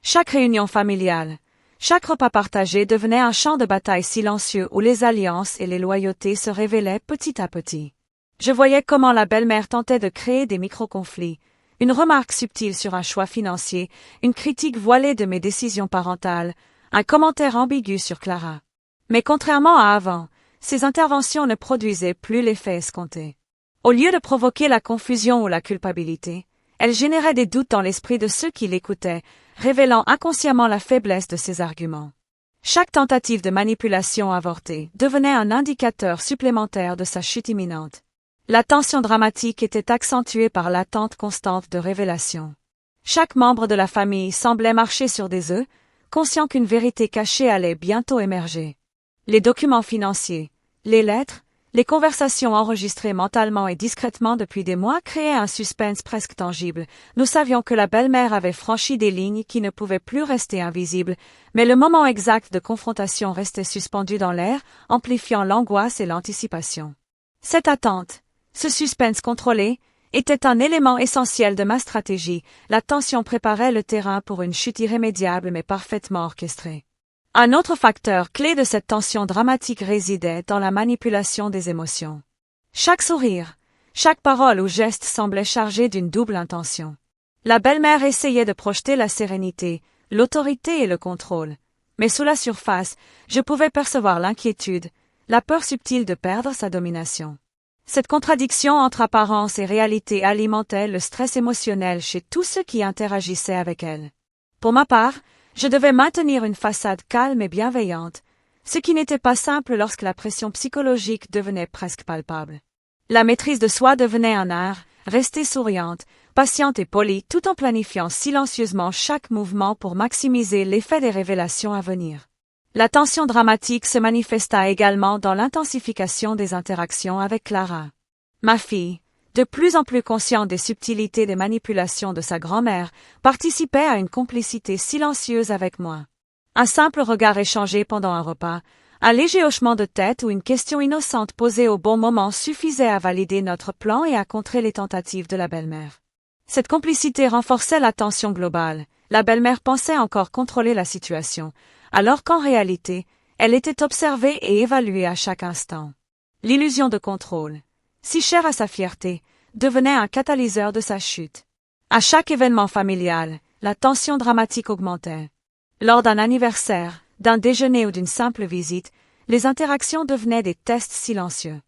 Chaque réunion familiale, chaque repas partagé devenait un champ de bataille silencieux où les alliances et les loyautés se révélaient petit à petit. Je voyais comment la belle-mère tentait de créer des micro-conflits, une remarque subtile sur un choix financier, une critique voilée de mes décisions parentales, un commentaire ambigu sur Clara. Mais contrairement à avant, ces interventions ne produisaient plus l'effet escompté. Au lieu de provoquer la confusion ou la culpabilité, elles généraient des doutes dans l'esprit de ceux qui l'écoutaient, révélant inconsciemment la faiblesse de ses arguments. Chaque tentative de manipulation avortée devenait un indicateur supplémentaire de sa chute imminente. La tension dramatique était accentuée par l'attente constante de révélation. Chaque membre de la famille semblait marcher sur des œufs, conscient qu'une vérité cachée allait bientôt émerger. Les documents financiers, les lettres, les conversations enregistrées mentalement et discrètement depuis des mois créaient un suspense presque tangible. Nous savions que la belle-mère avait franchi des lignes qui ne pouvaient plus rester invisibles, mais le moment exact de confrontation restait suspendu dans l'air, amplifiant l'angoisse et l'anticipation. Cette attente, ce suspense contrôlé, était un élément essentiel de ma stratégie. La tension préparait le terrain pour une chute irrémédiable mais parfaitement orchestrée. Un autre facteur clé de cette tension dramatique résidait dans la manipulation des émotions. Chaque sourire, chaque parole ou geste semblait chargé d'une double intention. La belle-mère essayait de projeter la sérénité, l'autorité et le contrôle. Mais sous la surface, je pouvais percevoir l'inquiétude, la peur subtile de perdre sa domination. Cette contradiction entre apparence et réalité alimentait le stress émotionnel chez tous ceux qui interagissaient avec elle. Pour ma part, je devais maintenir une façade calme et bienveillante, ce qui n'était pas simple lorsque la pression psychologique devenait presque palpable. La maîtrise de soi devenait un art, rester souriante, patiente et polie tout en planifiant silencieusement chaque mouvement pour maximiser l'effet des révélations à venir. La tension dramatique se manifesta également dans l'intensification des interactions avec Clara. Ma fille, de plus en plus consciente des subtilités des manipulations de sa grand-mère, participait à une complicité silencieuse avec moi. Un simple regard échangé pendant un repas, un léger hochement de tête ou une question innocente posée au bon moment suffisait à valider notre plan et à contrer les tentatives de la belle-mère. Cette complicité renforçait la tension globale. La belle-mère pensait encore contrôler la situation, alors qu'en réalité, elle était observée et évaluée à chaque instant. L'illusion de contrôle, si chère à sa fierté, devenait un catalyseur de sa chute. À chaque événement familial, la tension dramatique augmentait. Lors d'un anniversaire, d'un déjeuner ou d'une simple visite, les interactions devenaient des tests silencieux.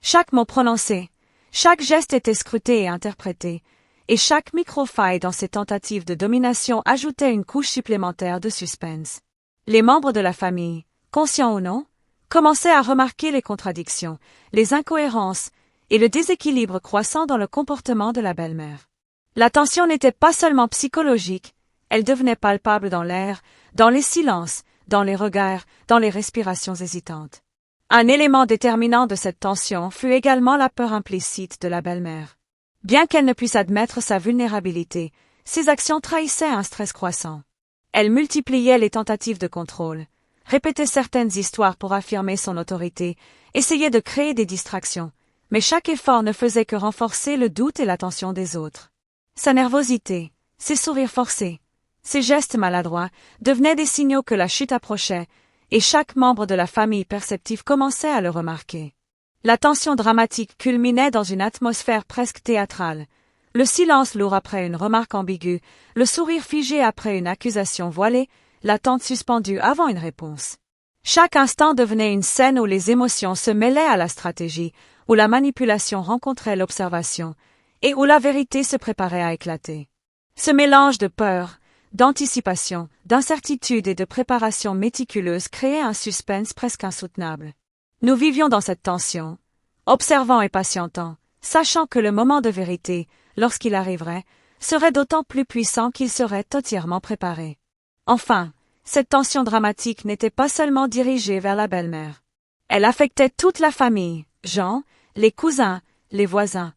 Chaque mot prononcé, chaque geste était scruté et interprété, et chaque micro-faille dans ces tentatives de domination ajoutait une couche supplémentaire de suspense. Les membres de la famille, conscients ou non, commençaient à remarquer les contradictions, les incohérences et le déséquilibre croissant dans le comportement de la belle-mère. La tension n'était pas seulement psychologique, elle devenait palpable dans l'air, dans les silences, dans les regards, dans les respirations hésitantes. Un élément déterminant de cette tension fut également la peur implicite de la belle-mère. Bien qu'elle ne puisse admettre sa vulnérabilité, ses actions trahissaient un stress croissant. Elle multipliait les tentatives de contrôle, répétait certaines histoires pour affirmer son autorité, essayait de créer des distractions, mais chaque effort ne faisait que renforcer le doute et l'attention des autres. Sa nervosité, ses sourires forcés, ses gestes maladroits devenaient des signaux que la chute approchait, et chaque membre de la famille perceptive commençait à le remarquer. La tension dramatique culminait dans une atmosphère presque théâtrale. Le silence lourd après une remarque ambiguë, le sourire figé après une accusation voilée, l'attente suspendue avant une réponse. Chaque instant devenait une scène où les émotions se mêlaient à la stratégie, où la manipulation rencontrait l'observation, et où la vérité se préparait à éclater. Ce mélange de peur, d'anticipation, d'incertitude et de préparation méticuleuse créait un suspense presque insoutenable. Nous vivions dans cette tension, observant et patientant, sachant que le moment de vérité, lorsqu'il arriverait, serait d'autant plus puissant qu'il serait entièrement préparé. Enfin, cette tension dramatique n'était pas seulement dirigée vers la belle-mère. Elle affectait toute la famille, Jean, les cousins, les voisins.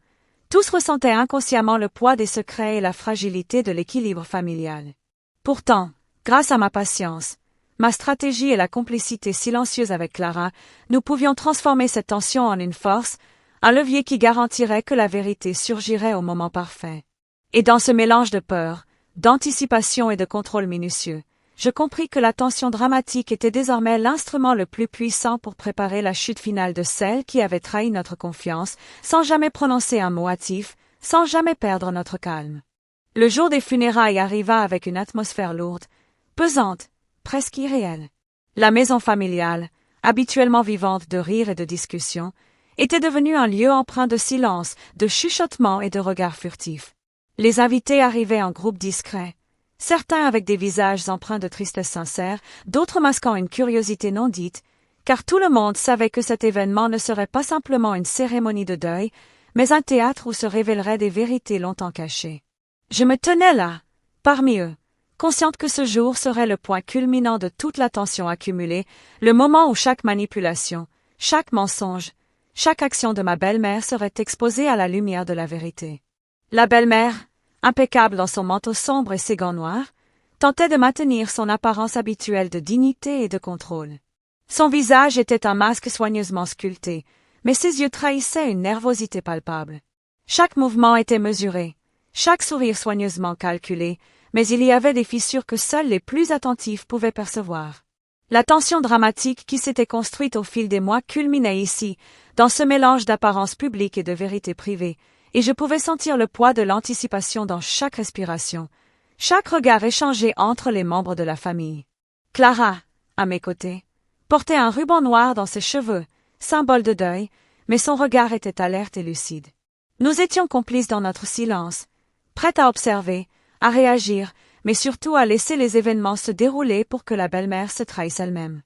Tous ressentaient inconsciemment le poids des secrets et la fragilité de l'équilibre familial. Pourtant, grâce à ma patience, ma stratégie et la complicité silencieuse avec Clara, nous pouvions transformer cette tension en une force, un levier qui garantirait que la vérité surgirait au moment parfait. Et dans ce mélange de peur, d'anticipation et de contrôle minutieux, je compris que la tension dramatique était désormais l'instrument le plus puissant pour préparer la chute finale de celle qui avait trahi notre confiance, sans jamais prononcer un mot hâtif, sans jamais perdre notre calme. Le jour des funérailles arriva avec une atmosphère lourde, pesante, presque irréelle. La maison familiale, habituellement vivante de rires et de discussions, était devenue un lieu empreint de silence, de chuchotements et de regards furtifs. Les invités arrivaient en groupes discrets, certains avec des visages empreints de tristesse sincère, d'autres masquant une curiosité non dite, car tout le monde savait que cet événement ne serait pas simplement une cérémonie de deuil, mais un théâtre où se révéleraient des vérités longtemps cachées. Je me tenais là, parmi eux, consciente que ce jour serait le point culminant de toute l'attention accumulée, le moment où chaque manipulation, chaque mensonge, chaque action de ma belle-mère serait exposée à la lumière de la vérité. La belle-mère, impeccable dans son manteau sombre et ses gants noirs, tentait de maintenir son apparence habituelle de dignité et de contrôle. Son visage était un masque soigneusement sculpté, mais ses yeux trahissaient une nervosité palpable. Chaque mouvement était mesuré, chaque sourire soigneusement calculé, mais il y avait des fissures que seuls les plus attentifs pouvaient percevoir. La tension dramatique qui s'était construite au fil des mois culminait ici, dans ce mélange d'apparence publique et de vérité privée, et je pouvais sentir le poids de l'anticipation dans chaque respiration, chaque regard échangé entre les membres de la famille. Clara, à mes côtés, portait un ruban noir dans ses cheveux, symbole de deuil, mais son regard était alerte et lucide. Nous étions complices dans notre silence, prêtes à observer, à réagir, mais surtout à laisser les événements se dérouler pour que la belle-mère se trahisse elle-même.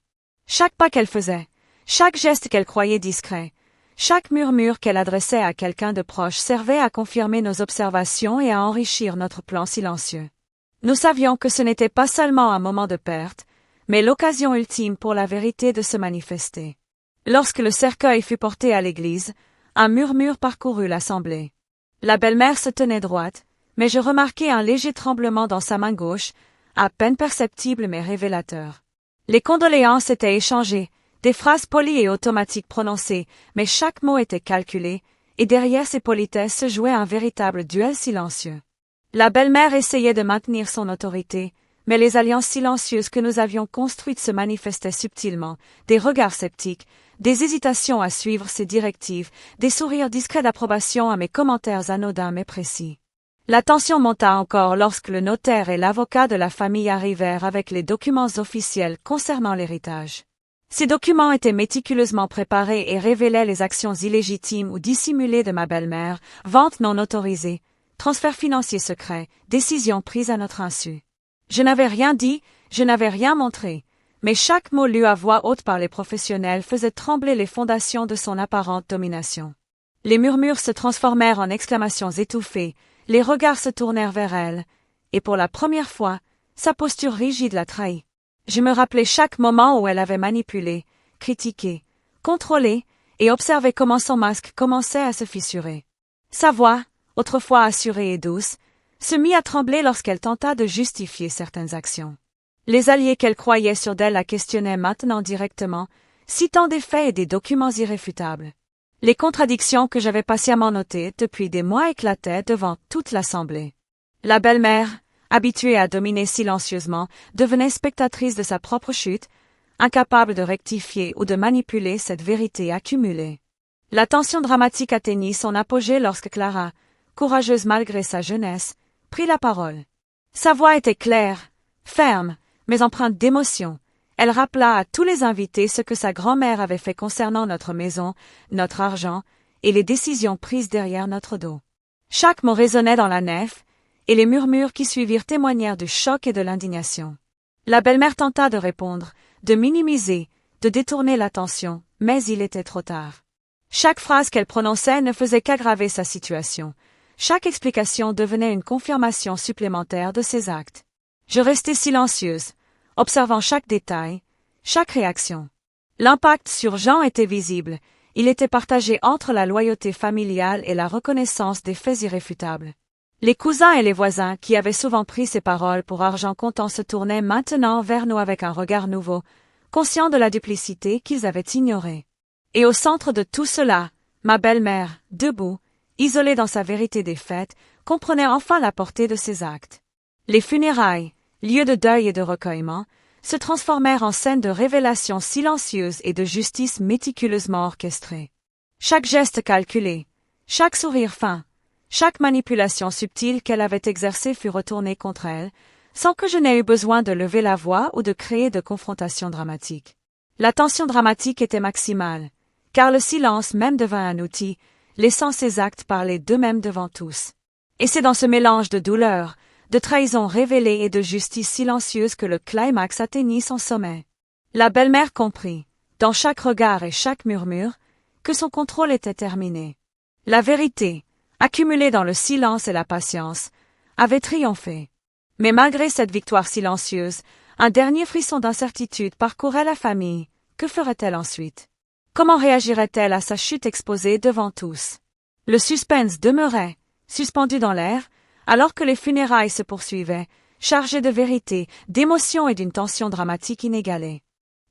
Chaque pas qu'elle faisait, chaque geste qu'elle croyait discret, chaque murmure qu'elle adressait à quelqu'un de proche servait à confirmer nos observations et à enrichir notre plan silencieux. Nous savions que ce n'était pas seulement un moment de perte, mais l'occasion ultime pour la vérité de se manifester. Lorsque le cercueil fut porté à l'église, un murmure parcourut l'assemblée. La belle-mère se tenait droite, mais je remarquai un léger tremblement dans sa main gauche, à peine perceptible mais révélateur. Les condoléances étaient échangées, des phrases polies et automatiques prononcées, mais chaque mot était calculé, et derrière ces politesses se jouait un véritable duel silencieux. La belle-mère essayait de maintenir son autorité, mais les alliances silencieuses que nous avions construites se manifestaient subtilement, des regards sceptiques, des hésitations à suivre ses directives, des sourires discrets d'approbation à mes commentaires anodins mais précis. La tension monta encore lorsque le notaire et l'avocat de la famille arrivèrent avec les documents officiels concernant l'héritage. Ces documents étaient méticuleusement préparés et révélaient les actions illégitimes ou dissimulées de ma belle-mère, ventes non autorisées, transferts financiers secrets, décisions prises à notre insu. Je n'avais rien dit, je n'avais rien montré, mais chaque mot lu à voix haute par les professionnels faisait trembler les fondations de son apparente domination. Les murmures se transformèrent en exclamations étouffées, les regards se tournèrent vers elle, et pour la première fois, sa posture rigide la trahit. Je me rappelais chaque moment où elle avait manipulé, critiqué, contrôlé, et observé comment son masque commençait à se fissurer. Sa voix, autrefois assurée et douce, se mit à trembler lorsqu'elle tenta de justifier certaines actions. Les alliés qu'elle croyait sûrs d'elle la questionnaient maintenant directement, citant des faits et des documents irréfutables. Les contradictions que j'avais patiemment notées depuis des mois éclataient devant toute l'assemblée. La belle-mère, habituée à dominer silencieusement, devenait spectatrice de sa propre chute, incapable de rectifier ou de manipuler cette vérité accumulée. La tension dramatique atteignit son apogée lorsque Clara, courageuse malgré sa jeunesse, prit la parole. Sa voix était claire, ferme, mais empreinte d'émotion. Elle rappela à tous les invités ce que sa grand-mère avait fait concernant notre maison, notre argent, et les décisions prises derrière notre dos. Chaque mot résonnait dans la nef, et les murmures qui suivirent témoignèrent du choc et de l'indignation. La belle-mère tenta de répondre, de minimiser, de détourner l'attention, mais il était trop tard. Chaque phrase qu'elle prononçait ne faisait qu'aggraver sa situation. Chaque explication devenait une confirmation supplémentaire de ses actes. Je restais silencieuse, observant chaque détail, chaque réaction. L'impact sur Jean était visible, il était partagé entre la loyauté familiale et la reconnaissance des faits irréfutables. Les cousins et les voisins qui avaient souvent pris ces paroles pour argent comptant se tournaient maintenant vers nous avec un regard nouveau, conscients de la duplicité qu'ils avaient ignorée. Et au centre de tout cela, ma belle-mère, debout, isolée dans sa vérité des faits, comprenait enfin la portée de ses actes. Les funérailles, lieu de deuil et de recueillement, se transformèrent en scène de révélation silencieuse et de justice méticuleusement orchestrée. Chaque geste calculé, chaque sourire fin, Chaque manipulation subtile qu'elle avait exercée fut retournée contre elle, sans que je n'aie eu besoin de lever la voix ou de créer de confrontations dramatiques. La tension dramatique était maximale, car le silence même devint un outil, laissant ses actes parler d'eux-mêmes devant tous. Et c'est dans ce mélange de douleur, de trahison révélée et de justice silencieuse que le climax atteignit son sommet. La belle-mère comprit, dans chaque regard et chaque murmure, que son contrôle était terminé. La vérité, accumulée dans le silence et la patience, avait triomphé. Mais malgré cette victoire silencieuse, un dernier frisson d'incertitude parcourait la famille. Que ferait-elle ensuite? Comment réagirait-elle à sa chute exposée devant tous? Le suspense demeurait, suspendu dans l'air, alors que les funérailles se poursuivaient, chargées de vérité, d'émotion et d'une tension dramatique inégalée.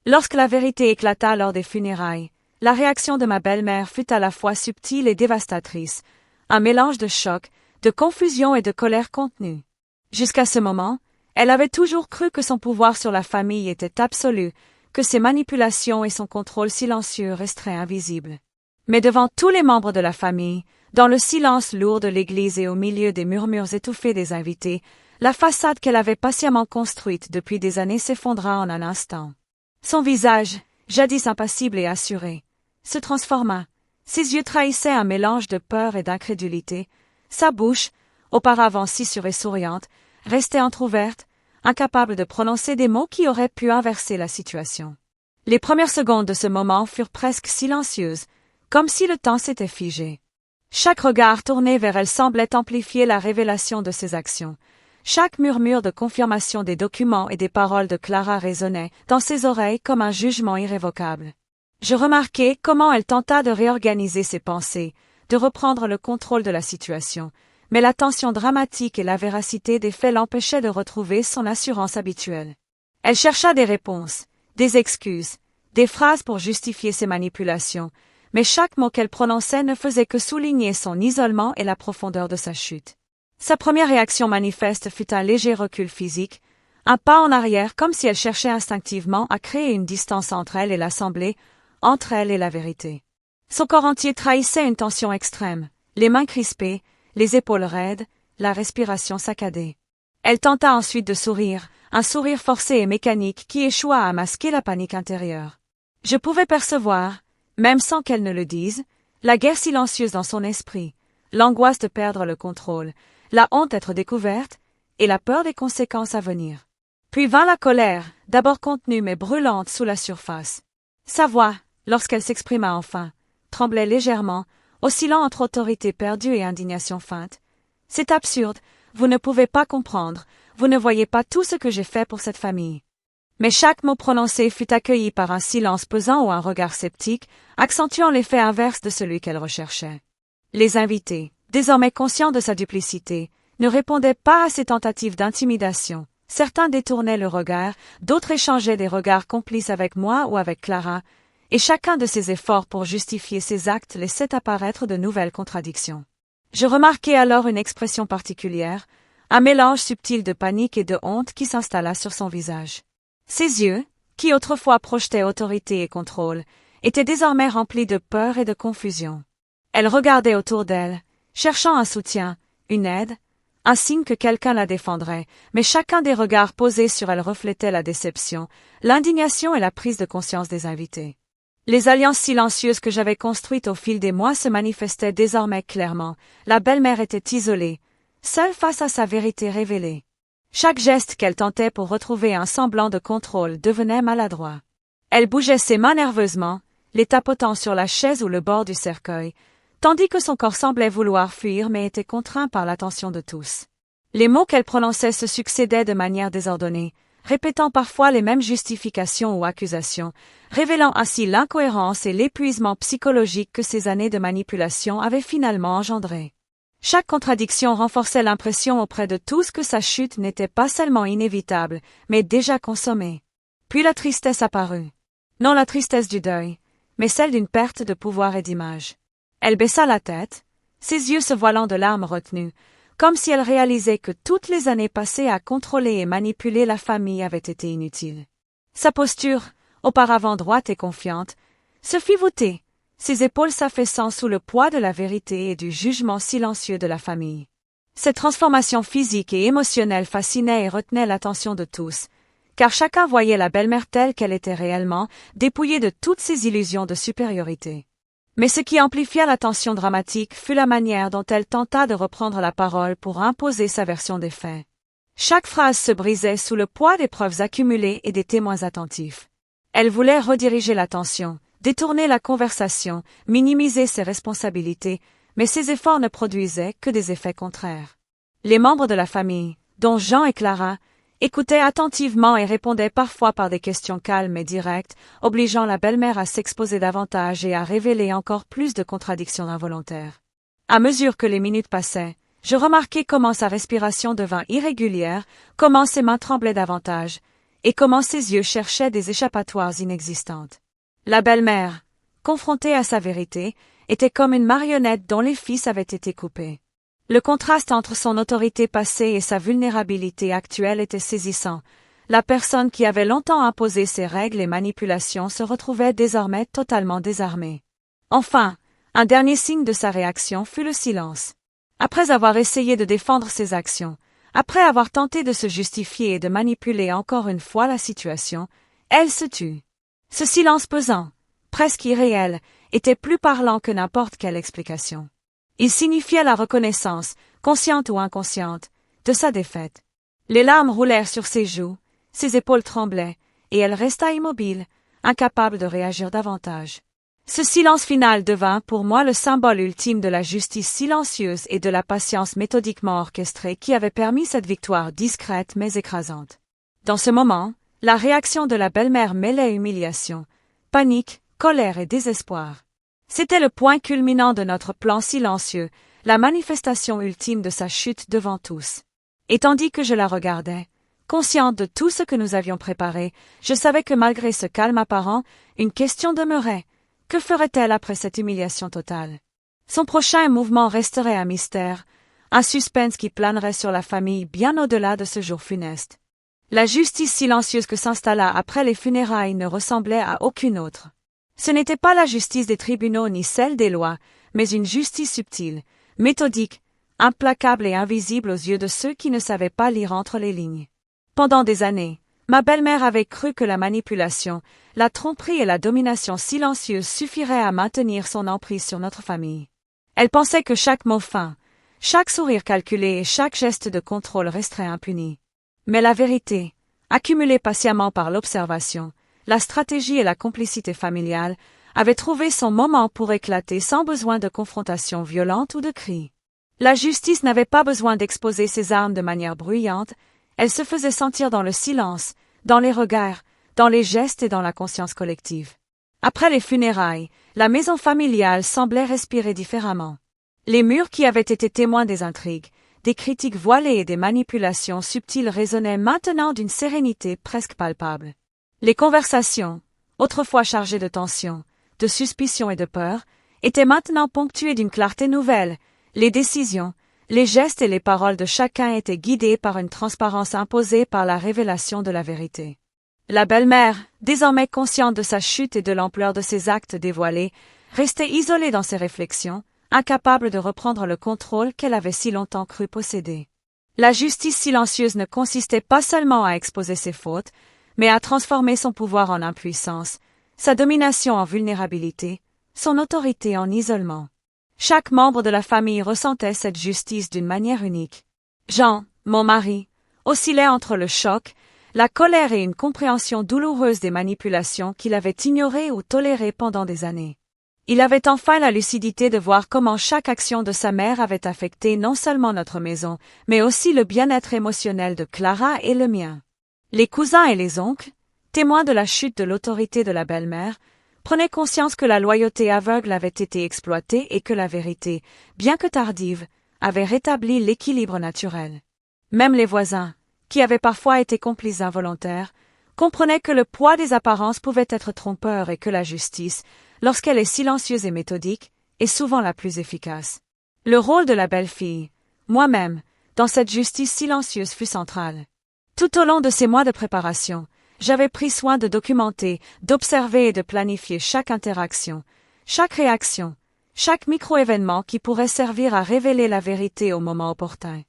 Lorsque la vérité éclata lors des funérailles, la réaction de ma belle-mère fut à la fois subtile et dévastatrice, un mélange de choc, de confusion et de colère contenue. Jusqu'à ce moment, elle avait toujours cru que son pouvoir sur la famille était absolu, que ses manipulations et son contrôle silencieux resteraient invisibles. Mais devant tous les membres de la famille, dans le silence lourd de l'église et au milieu des murmures étouffés des invités, la façade qu'elle avait patiemment construite depuis des années s'effondra en un instant. Son visage, jadis impassible et assuré, se transforma. Ses yeux trahissaient un mélange de peur et d'incrédulité. Sa bouche, auparavant si sûre et souriante, restait entr'ouverte, incapable de prononcer des mots qui auraient pu inverser la situation. Les premières secondes de ce moment furent presque silencieuses, comme si le temps s'était figé. Chaque regard tourné vers elle semblait amplifier la révélation de ses actions. Chaque murmure de confirmation des documents et des paroles de Clara résonnait dans ses oreilles comme un jugement irrévocable. Je remarquai comment elle tenta de réorganiser ses pensées, de reprendre le contrôle de la situation, mais la tension dramatique et la véracité des faits l'empêchaient de retrouver son assurance habituelle. Elle chercha des réponses, des excuses, des phrases pour justifier ses manipulations, mais chaque mot qu'elle prononçait ne faisait que souligner son isolement et la profondeur de sa chute. Sa première réaction manifeste fut un léger recul physique, un pas en arrière comme si elle cherchait instinctivement à créer une distance entre elle et l'assemblée, entre elle et la vérité. Son corps entier trahissait une tension extrême, les mains crispées, les épaules raides, la respiration saccadée. Elle tenta ensuite de sourire, un sourire forcé et mécanique qui échoua à masquer la panique intérieure. Je pouvais percevoir, même sans qu'elle ne le dise, la guerre silencieuse dans son esprit, l'angoisse de perdre le contrôle, la honte d'être découverte, et la peur des conséquences à venir. Puis vint la colère, d'abord contenue mais brûlante sous la surface. Sa voix, lorsqu'elle s'exprima enfin, tremblait légèrement, oscillant entre autorité perdue et indignation feinte. « C'est absurde, vous ne pouvez pas comprendre, vous ne voyez pas tout ce que j'ai fait pour cette famille. » Mais chaque mot prononcé fut accueilli par un silence pesant ou un regard sceptique, accentuant l'effet inverse de celui qu'elle recherchait. Les invités, désormais conscients de sa duplicité, ne répondaient pas à ses tentatives d'intimidation. Certains détournaient le regard, d'autres échangeaient des regards complices avec moi ou avec Clara, et chacun de ses efforts pour justifier ses actes laissait apparaître de nouvelles contradictions. Je remarquai alors une expression particulière, un mélange subtil de panique et de honte qui s'installa sur son visage. Ses yeux, qui autrefois projetaient autorité et contrôle, étaient désormais remplis de peur et de confusion. Elle regardait autour d'elle, cherchant un soutien, une aide, un signe que quelqu'un la défendrait, mais chacun des regards posés sur elle reflétait la déception, l'indignation et la prise de conscience des invités. Les alliances silencieuses que j'avais construites au fil des mois se manifestaient désormais clairement. La belle-mère était isolée, seule face à sa vérité révélée. Chaque geste qu'elle tentait pour retrouver un semblant de contrôle devenait maladroit. Elle bougeait ses mains nerveusement, les tapotant sur la chaise ou le bord du cercueil, tandis que son corps semblait vouloir fuir mais était contraint par l'attention de tous. Les mots qu'elle prononçait se succédaient de manière désordonnée, répétant parfois les mêmes justifications ou accusations, révélant ainsi l'incohérence et l'épuisement psychologique que ces années de manipulation avaient finalement engendré. Chaque contradiction renforçait l'impression auprès de tous que sa chute n'était pas seulement inévitable, mais déjà consommée. Puis la tristesse apparut. Non la tristesse du deuil, mais celle d'une perte de pouvoir et d'image. Elle baissa la tête, ses yeux se voilant de larmes retenues, comme si elle réalisait que toutes les années passées à contrôler et manipuler la famille avaient été inutiles. Sa posture, auparavant droite et confiante, se fit voûter, ses épaules s'affaissant sous le poids de la vérité et du jugement silencieux de la famille. Cette transformation physique et émotionnelle fascinait et retenait l'attention de tous, car chacun voyait la belle-mère telle qu'elle était réellement, dépouillée de toutes ses illusions de supériorité. Mais ce qui amplifia la tension dramatique fut la manière dont elle tenta de reprendre la parole pour imposer sa version des faits. Chaque phrase se brisait sous le poids des preuves accumulées et des témoins attentifs. Elle voulait rediriger l'attention, détourner la conversation, minimiser ses responsabilités, mais ses efforts ne produisaient que des effets contraires. Les membres de la famille, dont Jean et Clara, écoutaient attentivement et répondaient parfois par des questions calmes et directes, obligeant la belle-mère à s'exposer davantage et à révéler encore plus de contradictions involontaires. À mesure que les minutes passaient, je remarquai comment sa respiration devint irrégulière, comment ses mains tremblaient davantage, et comment ses yeux cherchaient des échappatoires inexistantes. La belle-mère, confrontée à sa vérité, était comme une marionnette dont les fils avaient été coupés. Le contraste entre son autorité passée et sa vulnérabilité actuelle était saisissant. La personne qui avait longtemps imposé ses règles et manipulations se retrouvait désormais totalement désarmée. Enfin, un dernier signe de sa réaction fut le silence. Après avoir essayé de défendre ses actions, après avoir tenté de se justifier et de manipuler encore une fois la situation, elle se tut. Ce silence pesant, presque irréel, était plus parlant que n'importe quelle explication. Il signifiait la reconnaissance, consciente ou inconsciente, de sa défaite. Les larmes roulèrent sur ses joues, ses épaules tremblaient, et elle resta immobile, incapable de réagir davantage. Ce silence final devint pour moi le symbole ultime de la justice silencieuse et de la patience méthodiquement orchestrée qui avait permis cette victoire discrète mais écrasante. Dans ce moment, la réaction de la belle-mère mêlait humiliation, panique, colère et désespoir. C'était le point culminant de notre plan silencieux, la manifestation ultime de sa chute devant tous. Et tandis que je la regardais, consciente de tout ce que nous avions préparé, je savais que malgré ce calme apparent, une question demeurait. Que ferait-elle après cette humiliation totale? Son prochain mouvement resterait un mystère, un suspense qui planerait sur la famille bien au-delà de ce jour funeste. La justice silencieuse que s'installa après les funérailles ne ressemblait à aucune autre. Ce n'était pas la justice des tribunaux ni celle des lois, mais une justice subtile, méthodique, implacable et invisible aux yeux de ceux qui ne savaient pas lire entre les lignes. Pendant des années, ma belle-mère avait cru que la manipulation, la tromperie et la domination silencieuse suffiraient à maintenir son emprise sur notre famille. Elle pensait que chaque mot fin, chaque sourire calculé et chaque geste de contrôle resterait impuni. Mais la vérité, accumulée patiemment par l'observation, la stratégie et la complicité familiale, avait trouvé son moment pour éclater sans besoin de confrontation violente ou de cris. La justice n'avait pas besoin d'exposer ses armes de manière bruyante, elle se faisait sentir dans le silence, dans les regards, dans les gestes et dans la conscience collective. Après les funérailles, la maison familiale semblait respirer différemment. Les murs qui avaient été témoins des intrigues, des critiques voilées et des manipulations subtiles résonnaient maintenant d'une sérénité presque palpable. Les conversations, autrefois chargées de tension, de suspicion et de peur, étaient maintenant ponctuées d'une clarté nouvelle. Les décisions, les gestes et les paroles de chacun étaient guidés par une transparence imposée par la révélation de la vérité. La belle-mère, désormais consciente de sa chute et de l'ampleur de ses actes dévoilés, restait isolée dans ses réflexions, incapable de reprendre le contrôle qu'elle avait si longtemps cru posséder. La justice silencieuse ne consistait pas seulement à exposer ses fautes, mais à transformer son pouvoir en impuissance, sa domination en vulnérabilité, son autorité en isolement. Chaque membre de la famille ressentait cette justice d'une manière unique. Jean, mon mari, oscillait entre le choc, la colère et une compréhension douloureuse des manipulations qu'il avait ignorées ou tolérées pendant des années. Il avait enfin la lucidité de voir comment chaque action de sa mère avait affecté non seulement notre maison, mais aussi le bien-être émotionnel de Clara et le mien. Les cousins et les oncles, témoins de la chute de l'autorité de la belle-mère, prenaient conscience que la loyauté aveugle avait été exploitée et que la vérité, bien que tardive, avait rétabli l'équilibre naturel. Même les voisins, qui avaient parfois été complices involontaires, comprenaient que le poids des apparences pouvait être trompeur et que la justice, lorsqu'elle est silencieuse et méthodique, est souvent la plus efficace. Le rôle de la belle-fille, moi-même, dans cette justice silencieuse fut central. Tout au long de ces mois de préparation, j'avais pris soin de documenter, d'observer et de planifier chaque interaction. chaque réaction, chaque micro-événement qui pourrait servir à révéler la vérité au moment opportun.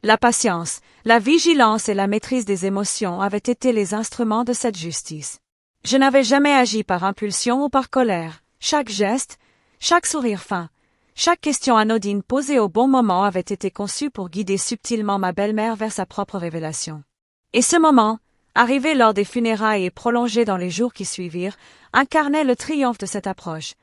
La patience, la vigilance et la maîtrise des émotions avaient été les instruments de cette justice. Je n'avais jamais agi par impulsion ou par colère. Chaque geste, chaque sourire fin, chaque question anodine posée au bon moment avait été conçue pour guider subtilement ma belle-mère vers sa propre révélation. Et ce moment, arrivé lors des funérailles et prolongé dans les jours qui suivirent, incarnait le triomphe de cette approche.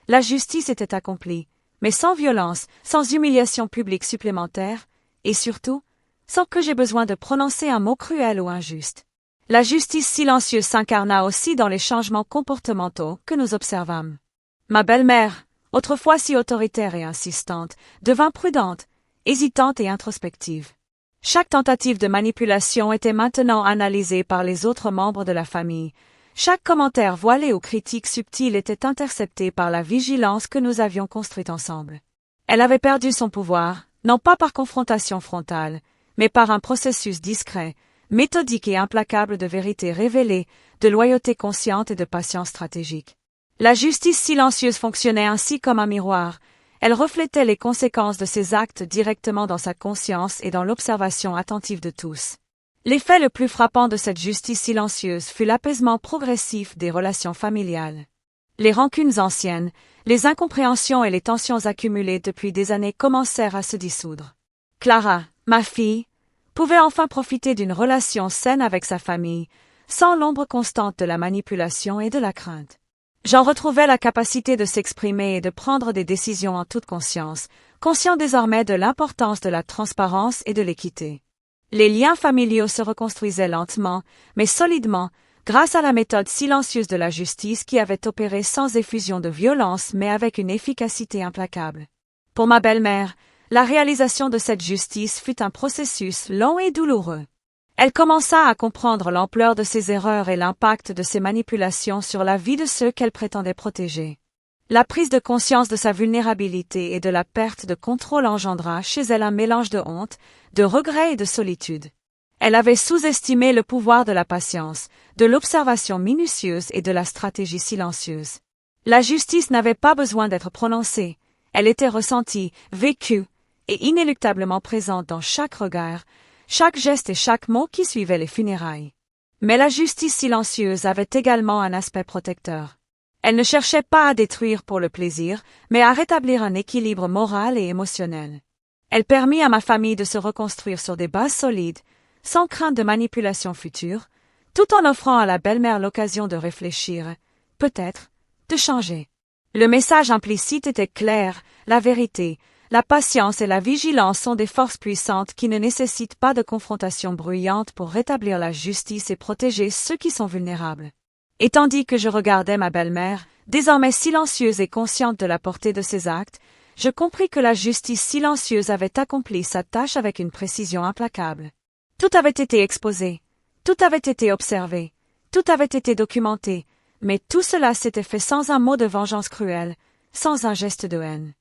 La justice était accomplie, mais sans violence, sans humiliation publique supplémentaire, et surtout, sans que j'aie besoin de prononcer un mot cruel ou injuste. La justice silencieuse s'incarna aussi dans les changements comportementaux que nous observâmes. Ma belle-mère, autrefois si autoritaire et insistante, devint prudente, hésitante et introspective. Chaque tentative de manipulation était maintenant analysée par les autres membres de la famille. Chaque commentaire voilé ou critique subtile était intercepté par la vigilance que nous avions construite ensemble. Elle avait perdu son pouvoir, non pas par confrontation frontale, mais par un processus discret, méthodique et implacable de vérité révélée, de loyauté consciente et de patience stratégique. La justice silencieuse fonctionnait ainsi comme un miroir. Elle reflétait les conséquences de ses actes directement dans sa conscience et dans l'observation attentive de tous. L'effet le plus frappant de cette justice silencieuse fut l'apaisement progressif des relations familiales. Les rancunes anciennes, les incompréhensions et les tensions accumulées depuis des années commencèrent à se dissoudre. Clara, ma fille, pouvait enfin profiter d'une relation saine avec sa famille, sans l'ombre constante de la manipulation et de la crainte. J'en retrouvais la capacité de s'exprimer et de prendre des décisions en toute conscience, conscient désormais de l'importance de la transparence et de l'équité. Les liens familiaux se reconstruisaient lentement, mais solidement, grâce à la méthode silencieuse de la justice qui avait opéré sans effusion de violence mais avec une efficacité implacable. Pour ma belle-mère, la réalisation de cette justice fut un processus long et douloureux. Elle commença à comprendre l'ampleur de ses erreurs et l'impact de ses manipulations sur la vie de ceux qu'elle prétendait protéger. La prise de conscience de sa vulnérabilité et de la perte de contrôle engendra chez elle un mélange de honte, de regret et de solitude. Elle avait sous-estimé le pouvoir de la patience, de l'observation minutieuse et de la stratégie silencieuse. La justice n'avait pas besoin d'être prononcée, elle était ressentie, vécue et inéluctablement présente dans chaque regard, chaque geste et chaque mot qui suivait les funérailles. Mais la justice silencieuse avait également un aspect protecteur. Elle ne cherchait pas à détruire pour le plaisir, mais à rétablir un équilibre moral et émotionnel. Elle permit à ma famille de se reconstruire sur des bases solides, sans crainte de manipulation future, tout en offrant à la belle-mère l'occasion de réfléchir, peut-être, de changer. Le message implicite était clair, la vérité, la patience et la vigilance sont des forces puissantes qui ne nécessitent pas de confrontation bruyante pour rétablir la justice et protéger ceux qui sont vulnérables. Et tandis que je regardais ma belle-mère, désormais silencieuse et consciente de la portée de ses actes, je compris que la justice silencieuse avait accompli sa tâche avec une précision implacable. Tout avait été exposé, tout avait été observé, tout avait été documenté, mais tout cela s'était fait sans un mot de vengeance cruelle, sans un geste de haine.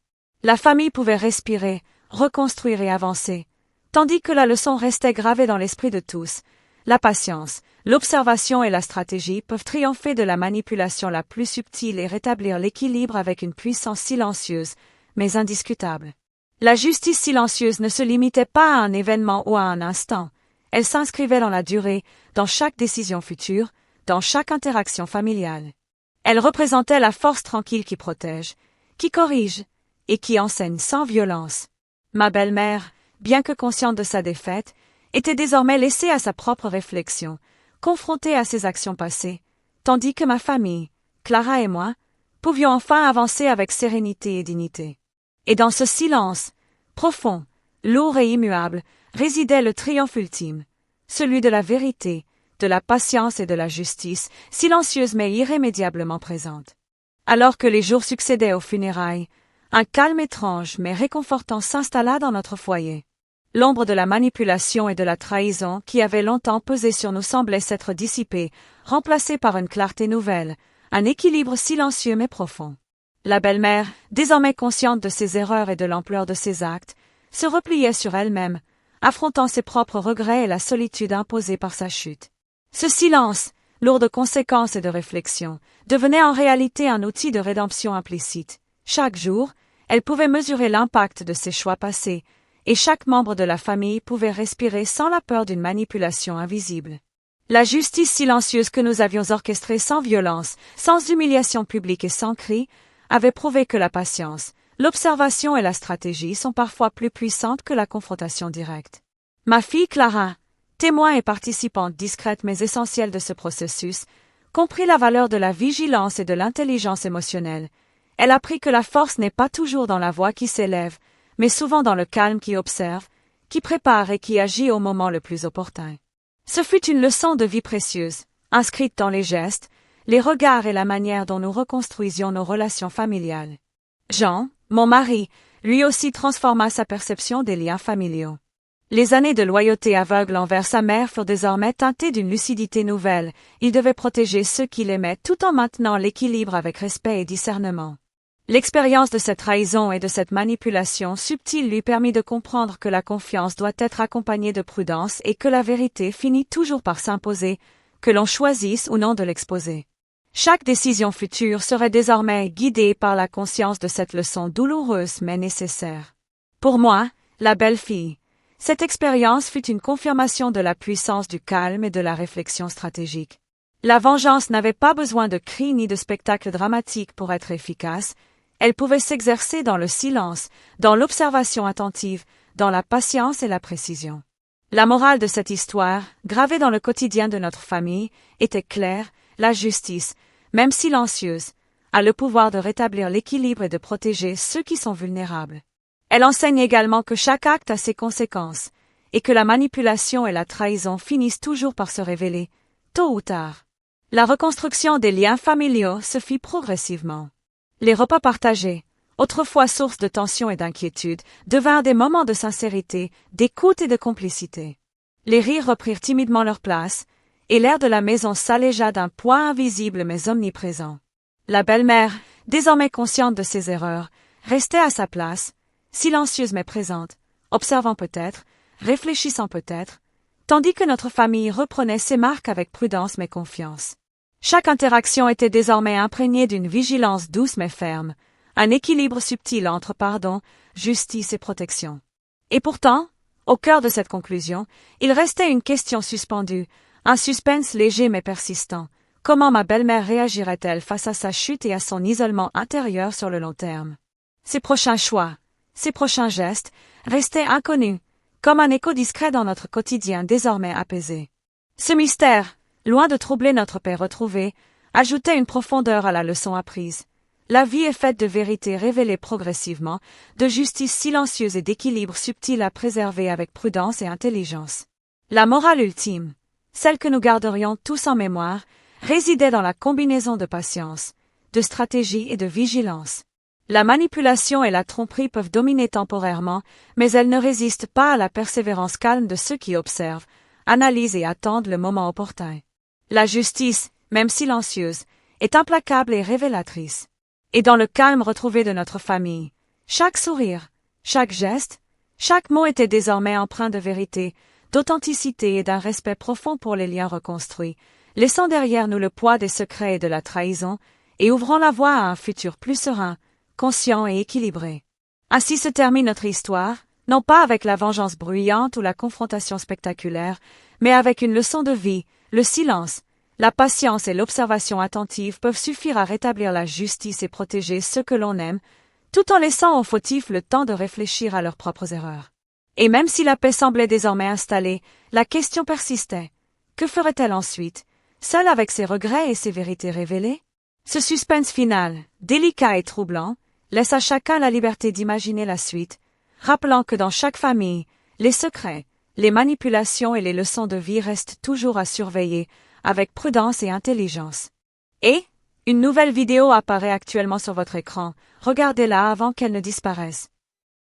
La famille pouvait respirer, reconstruire et avancer, tandis que la leçon restait gravée dans l'esprit de tous. La patience, l'observation et la stratégie peuvent triompher de la manipulation la plus subtile et rétablir l'équilibre avec une puissance silencieuse, mais indiscutable. La justice silencieuse ne se limitait pas à un événement ou à un instant, elle s'inscrivait dans la durée, dans chaque décision future, dans chaque interaction familiale. Elle représentait la force tranquille qui protège, qui corrige, et qui enseigne sans violence. Ma belle-mère, bien que consciente de sa défaite, était désormais laissée à sa propre réflexion, confrontée à ses actions passées, tandis que ma famille, Clara et moi, pouvions enfin avancer avec sérénité et dignité. Et dans ce silence, profond, lourd et immuable, résidait le triomphe ultime, celui de la vérité, de la patience et de la justice, silencieuse mais irrémédiablement présente. Alors que les jours succédaient aux funérailles, un calme étrange mais réconfortant s'installa dans notre foyer. L'ombre de la manipulation et de la trahison qui avait longtemps pesé sur nous semblait s'être dissipée, remplacée par une clarté nouvelle, un équilibre silencieux mais profond. La belle-mère, désormais consciente de ses erreurs et de l'ampleur de ses actes, se repliait sur elle-même, affrontant ses propres regrets et la solitude imposée par sa chute. Ce silence, lourd de conséquences et de réflexions, devenait en réalité un outil de rédemption implicite. Chaque jour, elle pouvait mesurer l'impact de ses choix passés, et chaque membre de la famille pouvait respirer sans la peur d'une manipulation invisible. La justice silencieuse que nous avions orchestrée sans violence, sans humiliation publique et sans cri, avait prouvé que la patience, l'observation et la stratégie sont parfois plus puissantes que la confrontation directe. Ma fille Clara, témoin et participante discrète mais essentielle de ce processus, comprit la valeur de la vigilance et de l'intelligence émotionnelle. Elle apprit que la force n'est pas toujours dans la voix qui s'élève, mais souvent dans le calme qui observe, qui prépare et qui agit au moment le plus opportun. Ce fut une leçon de vie précieuse, inscrite dans les gestes, les regards et la manière dont nous reconstruisions nos relations familiales. Jean, mon mari, lui aussi transforma sa perception des liens familiaux. Les années de loyauté aveugle envers sa mère furent désormais teintées d'une lucidité nouvelle. Il devait protéger ceux qu'il aimait tout en maintenant l'équilibre avec respect et discernement. L'expérience de cette trahison et de cette manipulation subtile lui permit de comprendre que la confiance doit être accompagnée de prudence et que la vérité finit toujours par s'imposer, que l'on choisisse ou non de l'exposer. Chaque décision future serait désormais guidée par la conscience de cette leçon douloureuse mais nécessaire. Pour moi, la belle-fille, cette expérience fut une confirmation de la puissance du calme et de la réflexion stratégique. La vengeance n'avait pas besoin de cris ni de spectacles dramatiques pour être efficace. Elle pouvait s'exercer dans le silence, dans l'observation attentive, dans la patience et la précision. La morale de cette histoire, gravée dans le quotidien de notre famille, était claire: la justice, même silencieuse, a le pouvoir de rétablir l'équilibre et de protéger ceux qui sont vulnérables. Elle enseigne également que chaque acte a ses conséquences, et que la manipulation et la trahison finissent toujours par se révéler, tôt ou tard. La reconstruction des liens familiaux se fit progressivement. Les repas partagés, autrefois source de tension et d'inquiétude, devinrent des moments de sincérité, d'écoute et de complicité. Les rires reprirent timidement leur place, et l'air de la maison s'allégea d'un poids invisible mais omniprésent. La belle-mère, désormais consciente de ses erreurs, restait à sa place, silencieuse mais présente, observant peut-être, réfléchissant peut-être, tandis que notre famille reprenait ses marques avec prudence mais confiance. Chaque interaction était désormais imprégnée d'une vigilance douce mais ferme, un équilibre subtil entre pardon, justice et protection. Et pourtant, au cœur de cette conclusion, il restait une question suspendue, un suspense léger mais persistant. Comment ma belle-mère réagirait-elle face à sa chute et à son isolement intérieur sur le long terme? Ses prochains choix, ses prochains gestes, restaient inconnus, comme un écho discret dans notre quotidien désormais apaisé. Ce mystère, loin de troubler notre paix retrouvée, ajoutait une profondeur à la leçon apprise. La vie est faite de vérités révélées progressivement, de justice silencieuse et d'équilibre subtil à préserver avec prudence et intelligence. La morale ultime, celle que nous garderions tous en mémoire, résidait dans la combinaison de patience, de stratégie et de vigilance. La manipulation et la tromperie peuvent dominer temporairement, mais elles ne résistent pas à la persévérance calme de ceux qui observent, analysent et attendent le moment opportun. La justice, même silencieuse, est implacable et révélatrice. Et dans le calme retrouvé de notre famille, chaque sourire, chaque geste, chaque mot était désormais empreint de vérité, d'authenticité et d'un respect profond pour les liens reconstruits, laissant derrière nous le poids des secrets et de la trahison, et ouvrant la voie à un futur plus serein, conscient et équilibré. Ainsi se termine notre histoire, non pas avec la vengeance bruyante ou la confrontation spectaculaire, mais avec une leçon de vie. Le silence, la patience et l'observation attentive peuvent suffire à rétablir la justice et protéger ceux que l'on aime, tout en laissant aux fautifs le temps de réfléchir à leurs propres erreurs. Et même si la paix semblait désormais installée, la question persistait. Que ferait-elle ensuite, seule avec ses regrets et ses vérités révélées? Ce suspense final, délicat et troublant, laisse à chacun la liberté d'imaginer la suite, rappelant que dans chaque famille, les secrets, les manipulations et les leçons de vie restent toujours à surveiller, avec prudence et intelligence. Et, une nouvelle vidéo apparaît actuellement sur votre écran, regardez-la avant qu'elle ne disparaisse.